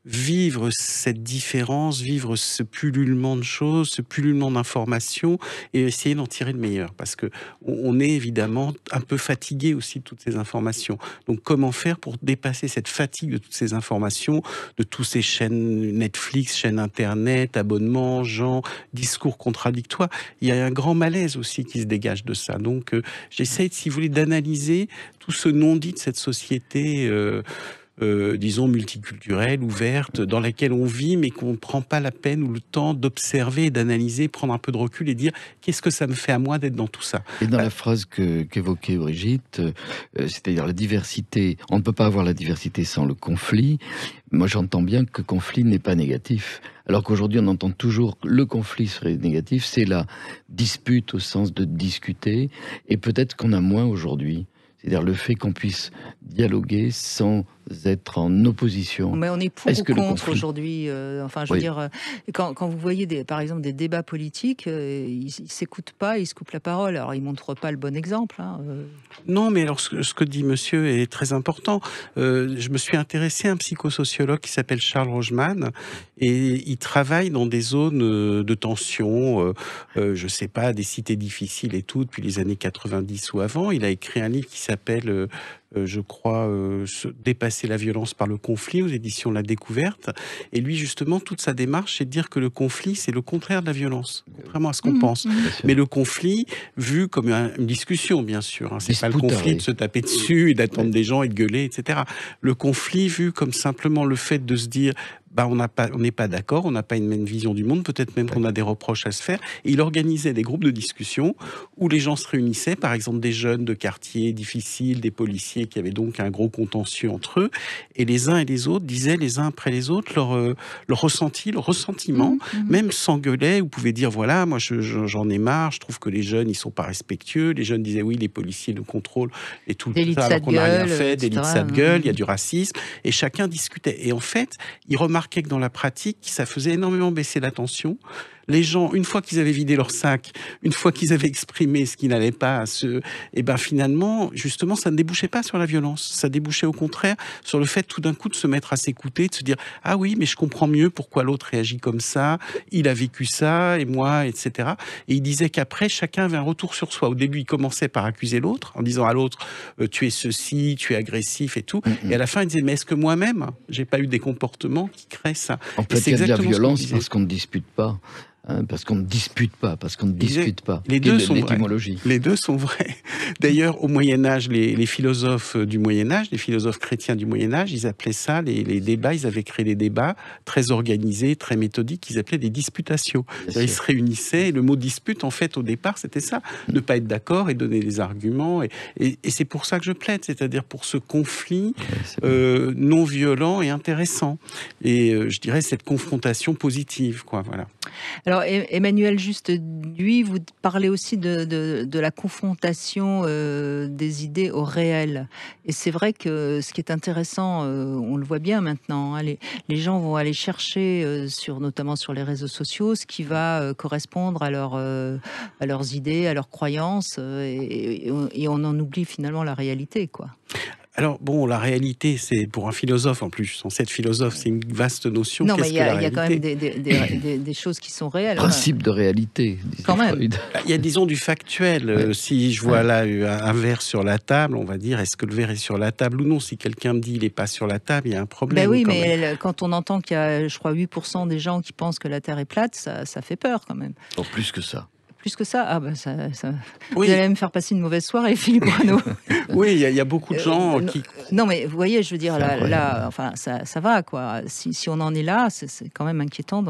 vivre cette différence, vivre ce pullulement de choses, ce pullulement d'informations et essayer d'en tirer le meilleur. Parce qu'on est évidemment un peu fatigué aussi de toutes ces informations. Donc comment faire pour dépasser cette fatigue de toutes ces informations, de toutes ces chaînes Netflix, chaînes Internet, abonnements, gens, discours contradictoires. Il y a un grand malaise aussi qui se dégage de ça. Donc j'essaye, si vous voulez, d'analyser tout ce non-dit de cette société disons multiculturelle, ouverte, dans laquelle on vit, mais qu'on ne prend pas la peine ou le temps d'observer, d'analyser, prendre un peu de recul et dire qu'est-ce que ça me fait à moi d'être dans tout ça. Et dans la phrase qu'évoquait Brigitte, c'est-à-dire la diversité, on ne peut pas avoir la diversité sans le conflit. Moi, j'entends bien que conflit n'est pas négatif. Alors qu'aujourd'hui, on entend toujours que le conflit serait négatif. C'est la dispute au sens de discuter. Et peut-être qu'on a moins aujourd'hui. C'est-à-dire le fait qu'on puisse dialoguer sans être en opposition. Mais on est pour ou contre aujourd'hui. Enfin, je veux dire, quand vous voyez par exemple des débats politiques, ils s'écoutent pas, ils se coupent la parole. Alors ils montrent pas le bon exemple. Hein. Non, mais alors ce que dit Monsieur est très important. Je me suis intéressé à un psychosociologue qui s'appelle Charles Rogeman et il travaille dans des zones de tension. Je sais pas, des cités difficiles et tout depuis les années 90 ou avant. Il a écrit un livre qui s'appelle je crois, Dépasser la violence par le conflit aux éditions La Découverte. Et lui, justement, toute sa démarche, c'est de dire que le conflit, c'est le contraire de la violence, contrairement à ce qu'on pense. Mais le conflit, vu comme une discussion, bien sûr, hein, c'est pas le conflit de se taper dessus et d'attendre des gens et de gueuler, etc. Le conflit, vu comme simplement le fait de se dire on n'est pas d'accord, on n'a pas une même vision du monde, peut-être même qu'on a des reproches à se faire. Et il organisait des groupes de discussion où les gens se réunissaient, par exemple des jeunes de quartiers difficiles, des policiers qui avaient donc un gros contentieux entre eux, et les uns et les autres disaient les uns après les autres leur ressenti, leur ressentiment, même s'engueulaient, ou pouvaient dire voilà, moi j'en ai marre, je trouve que les jeunes ils sont pas respectueux, les jeunes disaient oui, les policiers nous contrôlent et tout ça, alors qu'on n'a rien fait, des lits de sale gueule, il y a du racisme, et chacun discutait. Et en fait, il remarquait que dans la pratique, ça faisait énormément baisser la tension. Les gens, une fois qu'ils avaient vidé leur sac, une fois qu'ils avaient exprimé ce qui n'allait pas, et ben finalement, justement, ça ne débouchait pas sur la violence. Ça débouchait au contraire sur le fait tout d'un coup de se mettre à s'écouter, de se dire ah oui, mais je comprends mieux pourquoi l'autre réagit comme ça. Il a vécu ça et moi, etc. Et il disait qu'après, chacun avait un retour sur soi. Au début, il commençait par accuser l'autre en disant à l'autre tu es ceci, tu es agressif et tout. Et à la fin, il disait mais est-ce que moi-même, j'ai pas eu des comportements qui créent ça? En fait, il y a de la violence parce qu'on ne dispute pas. Parce qu'on ne dispute pas, parce qu'on ne discute pas. Les deux sont vrais. Les deux sont vrais. D'ailleurs, au Moyen-Âge, les philosophes du Moyen-Âge, les philosophes chrétiens du Moyen-Âge, ils appelaient ça les débats, ils avaient créé des débats très organisés, très méthodiques, qu'ils appelaient des disputatio. Ils se réunissaient, et le mot dispute, en fait, au départ, c'était ça, ne pas être d'accord et donner des arguments. Et c'est pour ça que je plaide, c'est-à-dire pour ce conflit non violent et intéressant. Et je dirais cette confrontation positive, quoi, voilà. Alors Emmanuel Juste, lui, vous parlez aussi de la confrontation des idées au réel. Et c'est vrai que ce qui est intéressant, on le voit bien maintenant, hein, les gens vont aller chercher, notamment sur les réseaux sociaux, ce qui va correspondre à leurs idées, à leurs croyances, et on en oublie finalement la réalité, quoi. Alors, bon, la réalité, c'est pour un philosophe, en plus, sans être philosophe, c'est une vaste notion. Non, mais il y a quand même des choses qui sont réelles. Principe de réalité, quand même. Il y a, disons, du factuel. Si je vois là un verre sur la table, on va dire, est-ce que le verre est sur la table ou non? Si quelqu'un me dit il n'est pas sur la table, il y a un problème. Ben oui, mais quand on entend qu'il y a, je crois, 8% des gens qui pensent que la Terre est plate, ça fait peur quand même. Oh, plus que ça. Plus que ça, oui. Vous allez me faire passer une mauvaise soirée, Philippe Bruno. Oui, il y a beaucoup de gens qui... Non, mais vous voyez, je veux dire, là, enfin, ça va, quoi. Si on en est là, c'est quand même inquiétant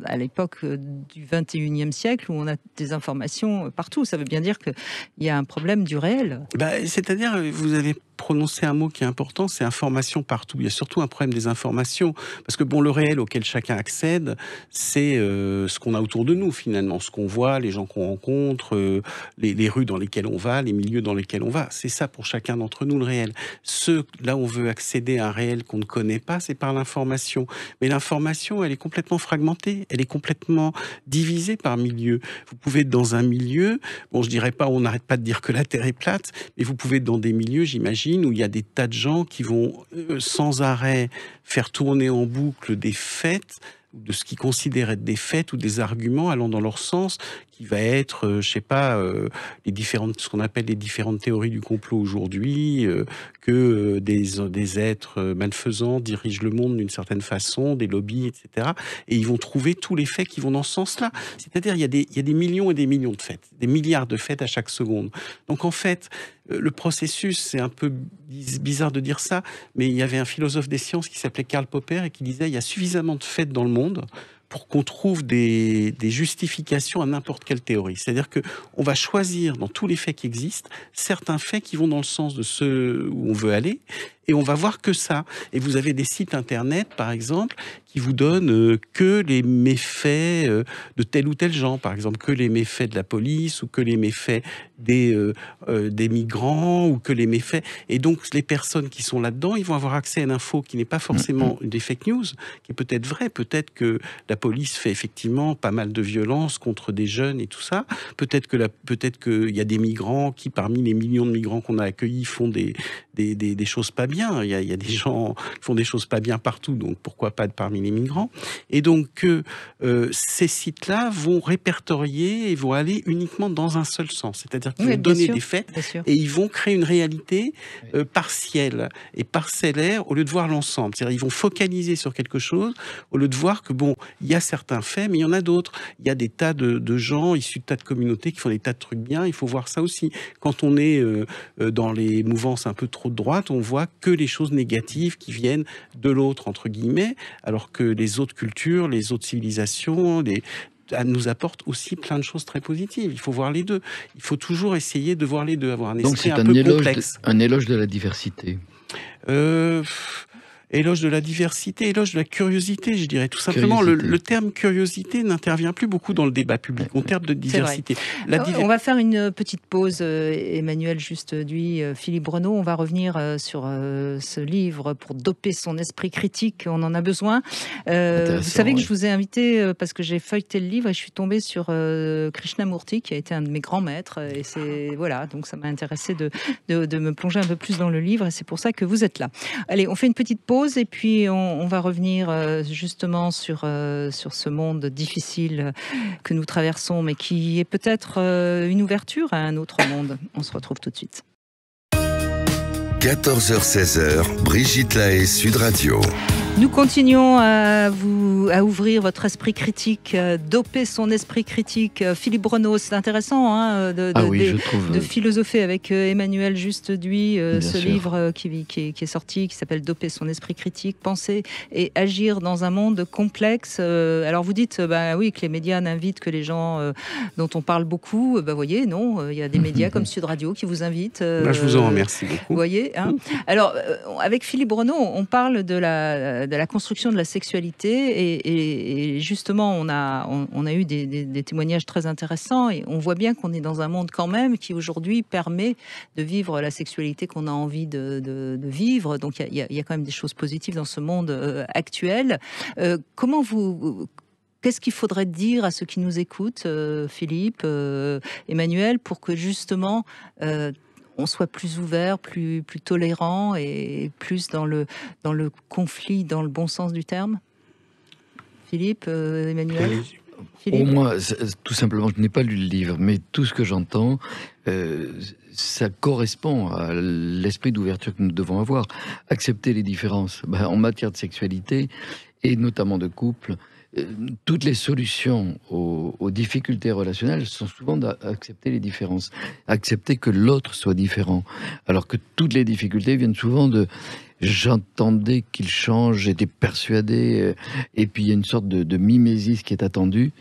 à l'époque du 21e siècle où on a des informations partout. Ça veut bien dire qu'il y a un problème du réel. C'est-à-dire, vous avez prononcé un mot qui est important, c'est information partout. Il y a surtout un problème des informations. Parce que, bon, le réel auquel chacun accède, c'est ce qu'on a autour de nous, finalement. Ce qu'on voit, les gens qu'on rencontre, les rues dans lesquelles on va, les milieux dans lesquels on va. C'est ça pour chacun d'entre nous le réel. Là où on veut accéder à un réel qu'on ne connaît pas, c'est par l'information. Mais l'information, elle est complètement fragmentée, elle est complètement divisée par milieu. Vous pouvez être dans un milieu, bon, je dirais pas, on n'arrête pas de dire que la Terre est plate, mais vous pouvez être dans des milieux, j'imagine, où il y a des tas de gens qui vont sans arrêt faire tourner en boucle des faits, de ce qu'ils considèrent être des faits ou des arguments allant dans leur sens, qui va être, je sais pas, ce qu'on appelle les différentes théories du complot aujourd'hui, que des êtres malfaisants dirigent le monde d'une certaine façon, des lobbies, etc. Et ils vont trouver tous les faits qui vont dans ce sens-là. C'est-à-dire, il y a des millions et des millions de faits, des milliards de faits à chaque seconde. Donc en fait, le processus, c'est un peu bizarre de dire ça, mais il y avait un philosophe des sciences qui s'appelait Karl Popper et qui disait il y a suffisamment de faits dans le monde pour qu'on trouve des justifications à n'importe quelle théorie. C'est-à-dire qu'on va choisir dans tous les faits qui existent certains faits qui vont dans le sens de ceux où on veut aller, et on va voir que ça. Et vous avez des sites internet, par exemple, qui vous donnent que les méfaits de tel ou tel genre, par exemple, que les méfaits de la police, ou que les méfaits des migrants, ou que les méfaits... Et donc, les personnes qui sont là-dedans, ils vont avoir accès à une info qui n'est pas forcément des fake news, qui est peut-être vraie. Peut-être que la police fait effectivement pas mal de violences contre des jeunes et tout ça. Peut-être qu'il y a des migrants qui, parmi les millions de migrants qu'on a accueillis, font des choses pas bien. Il y a des gens qui font des choses pas bien partout, donc pourquoi pas parmi les migrants. Et donc, ces sites-là vont répertorier et vont aller uniquement dans un seul sens. C'est-à-dire qu'ils vont donner des faits et ils vont créer une réalité partielle et parcellaire au lieu de voir l'ensemble. C'est-à-dire ils vont focaliser sur quelque chose au lieu de voir que, bon, il y a certains faits, mais il y en a d'autres. Il y a des tas de gens issus de tas de communautés qui font des tas de trucs bien. Il faut voir ça aussi. Quand on est dans les mouvances un peu trop de droite, on voit que les choses négatives qui viennent de l'autre, entre guillemets, alors que les autres cultures, les autres civilisations, nous apportent aussi plein de choses très positives. Il faut voir les deux. Il faut toujours essayer de voir les deux, avoir un esprit un peu complexe. Un éloge de la diversité. Éloge de la diversité, éloge de la curiosité, je dirais tout simplement. Le terme curiosité n'intervient plus beaucoup dans le débat public. En termes de diversité. On va faire une petite pause, Emmanuel Juste-Duy, Philippe Breneau. On va revenir sur ce livre pour doper son esprit critique. On en a besoin. Vous savez que je vous ai invité parce que j'ai feuilleté le livre et je suis tombée sur Krishnamurti, qui a été un de mes grands maîtres. Et donc ça m'a intéressé de me plonger un peu plus dans le livre. Et c'est pour ça que vous êtes là. Allez, on fait une petite pause. Et puis on va revenir justement sur ce monde difficile que nous traversons, mais qui est peut-être une ouverture à un autre monde. On se retrouve tout de suite. 14h-16h, Brigitte Lahaie, Sud Radio. Nous continuons à ouvrir votre esprit critique, doper son esprit critique. Philippe Breneau, c'est intéressant de philosopher avec Emmanuel Juste-Duy, livre qui est sorti, qui s'appelle Doper son esprit critique, penser et agir dans un monde complexe. Alors vous dites que les médias n'invitent que les gens dont on parle beaucoup. Voyez, non, il y a des médias comme Sud Radio qui vous invitent. Je vous en remercie beaucoup. Vous voyez, Alors, avec Philippe Breneau, on parle de la construction de la sexualité et justement on a eu des témoignages très intéressants et on voit bien qu'on est dans un monde quand même qui aujourd'hui permet de vivre la sexualité qu'on a envie de vivre. Donc il y a quand même des choses positives dans ce monde actuel. Qu'est-ce qu'il faudrait dire à ceux qui nous écoutent, Philippe, Emmanuel, pour que justement on soit plus ouvert, plus tolérant et plus dans le conflit, dans le bon sens du terme? Philippe, Emmanuel? Pour moi, tout simplement, je n'ai pas lu le livre, mais tout ce que j'entends, ça correspond à l'esprit d'ouverture que nous devons avoir. Accepter les différences. En matière de sexualité, et notamment de couple, toutes les solutions aux difficultés relationnelles sont souvent d'accepter les différences, accepter que l'autre soit différent, alors que toutes les difficultés viennent souvent de j'entendais qu'il change, j'étais persuadé, et puis il y a une sorte de mimésis qui est attendue.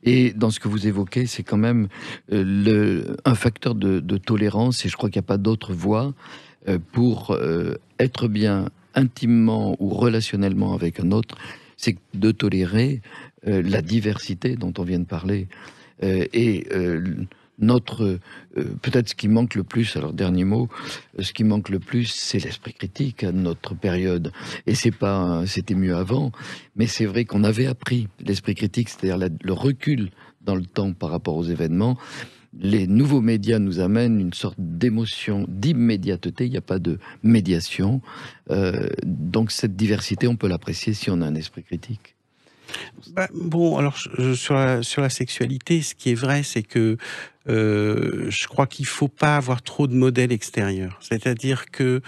Et dans ce que vous évoquez, c'est quand même un facteur de tolérance, et je crois qu'il n'y a pas d'autre voie pour être bien intimement ou relationnellement avec un autre, c'est de tolérer la diversité dont on vient de parler et peut-être ce qui manque le plus, alors dernier mot, ce qui manque le plus, c'est l'esprit critique à notre période. Et c'était mieux avant, mais c'est vrai qu'on avait appris l'esprit critique, c'est-à-dire le recul dans le temps par rapport aux événements. Les nouveaux médias nous amènent une sorte d'émotion, d'immédiateté, il n'y a pas de médiation. Donc cette diversité, on peut l'apprécier si on a un esprit critique. Bon, alors sur la sexualité, ce qui est vrai, c'est que je crois qu'il ne faut pas avoir trop de modèles extérieurs. C'est-à-dire que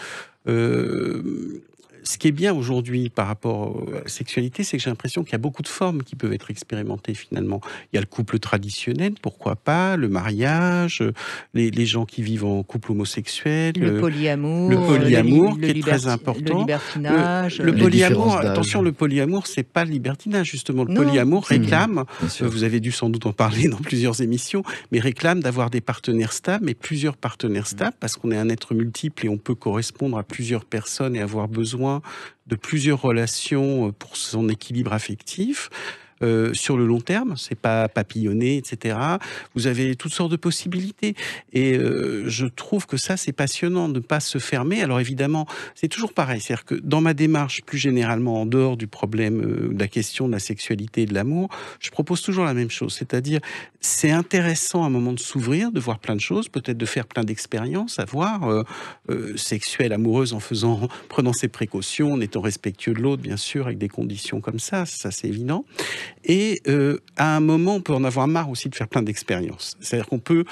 ce qui est bien aujourd'hui par rapport à la sexualité, c'est que j'ai l'impression qu'il y a beaucoup de formes qui peuvent être expérimentées finalement. Il y a le couple traditionnel, pourquoi pas, le mariage, les gens qui vivent en couple homosexuel, le polyamour qui est très important. Le libertinage. Le polyamour, attention, le polyamour, c'est pas le libertinage, justement. Le polyamour réclame, vous avez dû sans doute en parler dans plusieurs émissions, mais réclame d'avoir des partenaires stables, mais plusieurs partenaires stables, parce qu'on est un être multiple et on peut correspondre à plusieurs personnes et avoir besoin de plusieurs relations pour son équilibre affectif. Sur le long terme, c'est pas papillonner, etc. Vous avez toutes sortes de possibilités. Et je trouve que ça, c'est passionnant de ne pas se fermer. Alors évidemment, c'est toujours pareil. C'est-à-dire que dans ma démarche, plus généralement, en dehors du problème de la question de la sexualité et de l'amour, je propose toujours la même chose. C'est-à-dire, c'est intéressant à un moment de s'ouvrir, de voir plein de choses, peut-être de faire plein d'expériences, à voir sexuelles, amoureuses, prenant ses précautions, en étant respectueux de l'autre, bien sûr, avec des conditions comme ça c'est évident. Et à un moment, on peut en avoir marre aussi de faire plein d'expériences. C'est-à-dire qu'on peut,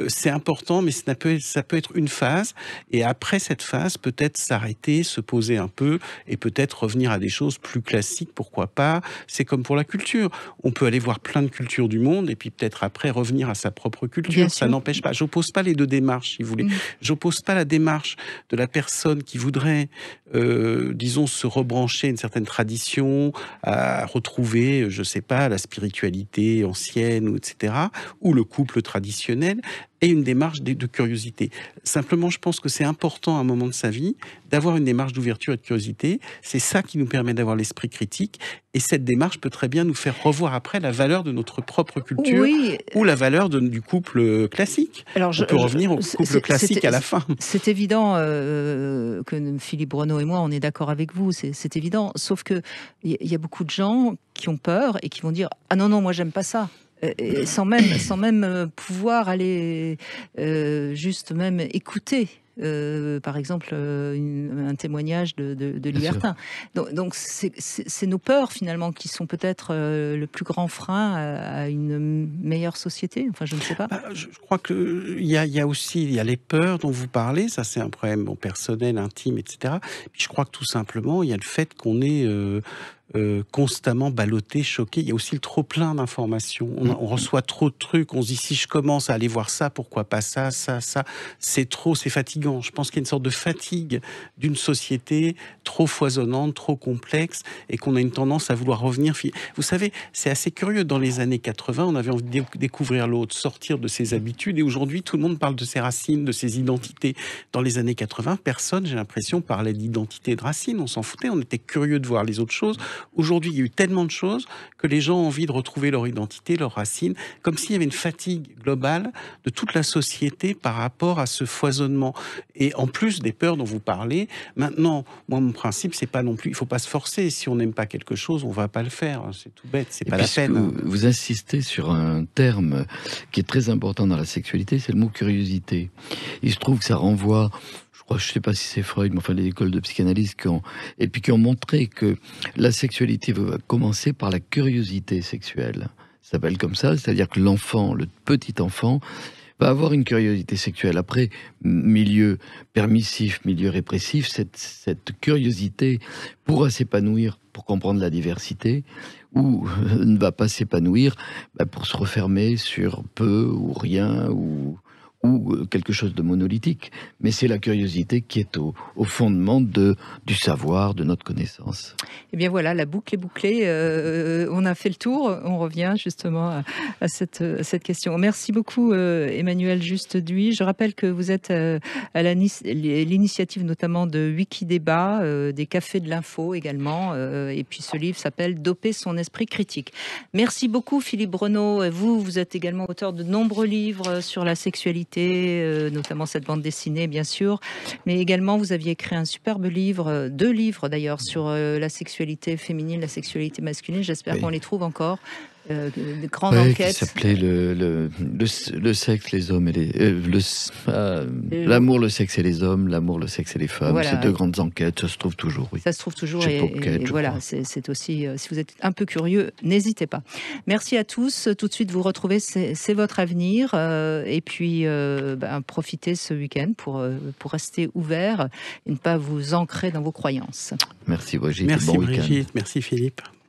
c'est important, mais ça peut être une phase. Et après cette phase, peut-être s'arrêter, se poser un peu, et peut-être revenir à des choses plus classiques. Pourquoi pas? C'est comme pour la culture. On peut aller voir plein de cultures du monde, et puis peut-être après revenir à sa propre culture. Ça n'empêche pas. J'oppose pas les deux démarches, si vous voulez. J'oppose pas la démarche de la personne qui voudrait, disons, se rebrancher une certaine tradition, à retrouver, je sais pas, la spiritualité ancienne, etc., ou le couple traditionnel, et une démarche de curiosité. Simplement, je pense que c'est important à un moment de sa vie d'avoir une démarche d'ouverture et de curiosité. C'est ça qui nous permet d'avoir l'esprit critique, et cette démarche peut très bien nous faire revoir après la valeur de notre propre culture, ou la valeur du couple classique. Alors, on peut revenir au couple classique à la fin. C'est évident que Philippe Breneau et moi, on est d'accord avec vous, c'est évident, sauf que il y a beaucoup de gens qui ont peur et qui vont dire « Ah non, moi j'aime pas ça ». Et sans même pouvoir aller juste même écouter, par exemple, un témoignage de libertin. Donc c'est nos peurs finalement qui sont peut-être le plus grand frein à une meilleure société. Enfin, je ne sais pas. Je crois que il y a aussi les peurs dont vous parlez. Ça, c'est un problème personnel, intime, etc. Puis je crois que tout simplement, il y a le fait qu'on est constamment ballotté, choqué. Il y a aussi le trop-plein d'informations. On reçoit trop de trucs. On se dit, si je commence à aller voir ça, pourquoi pas ça. C'est trop, c'est fatigant. Je pense qu'il y a une sorte de fatigue d'une société trop foisonnante, trop complexe, et qu'on a une tendance à vouloir revenir. Vous savez, c'est assez curieux. Dans les années 80, on avait envie de découvrir l'autre, sortir de ses habitudes, et aujourd'hui, tout le monde parle de ses racines, de ses identités. Dans les années 80, personne, j'ai l'impression, parlait d'identité et de racines. On s'en foutait. On était curieux de voir les autres choses. Aujourd'hui, il y a eu tellement de choses que les gens ont envie de retrouver leur identité, leurs racines, comme s'il y avait une fatigue globale de toute la société par rapport à ce foisonnement. Et en plus des peurs dont vous parlez, maintenant, moi, mon principe, c'est pas non plus, il faut pas se forcer. Si on n'aime pas quelque chose, on va pas le faire. C'est tout bête, c'est pas la peine. Vous insistez sur un terme qui est très important dans la sexualité, c'est le mot curiosité. Il se trouve que ça renvoie, je ne sais pas si c'est Freud, mais enfin les écoles de psychanalyse qui ont montré que la sexualité va commencer par la curiosité sexuelle. Ça s'appelle comme ça, c'est-à-dire que l'enfant, le petit enfant, va avoir une curiosité sexuelle. Après, milieu permissif, milieu répressif, cette curiosité pourra s'épanouir pour comprendre la diversité, ou ne va pas s'épanouir pour se refermer sur peu ou rien, ou ou quelque chose de monolithique, mais c'est la curiosité qui est au fondement du savoir, de notre connaissance. Eh bien voilà, la boucle est bouclée. On a fait le tour. On revient justement à cette question. Merci beaucoup, Emmanuel Juste-Duy. Je rappelle que vous êtes à l'initiative notamment de Wikidébat, des cafés de l'info également. Et puis ce livre s'appelle « Doper son esprit critique ». Merci beaucoup, Philippe Breneau. Vous êtes également auteur de nombreux livres sur la sexualité, notamment cette bande dessinée, bien sûr. Mais également, vous aviez écrit un superbe livre, 2 livres d'ailleurs, sur la sexualité féminine, la sexualité masculine. J'espère qu'on les trouve encore. De grandes enquêtes. Qui s'appelait le sexe, les hommes et l'amour, le sexe et les hommes, l'amour, le sexe et les femmes. Voilà. Ces 2 grandes enquêtes, ça se trouve toujours. Oui. Ça se trouve toujours. Et voilà, c'est aussi, si vous êtes un peu curieux, n'hésitez pas. Merci à tous. Tout de suite, vous retrouvez C'est votre avenir. Et puis, profitez ce week-end pour rester ouvert et ne pas vous ancrer dans vos croyances. Merci Brigitte. Merci bon Brigitte. Merci Philippe.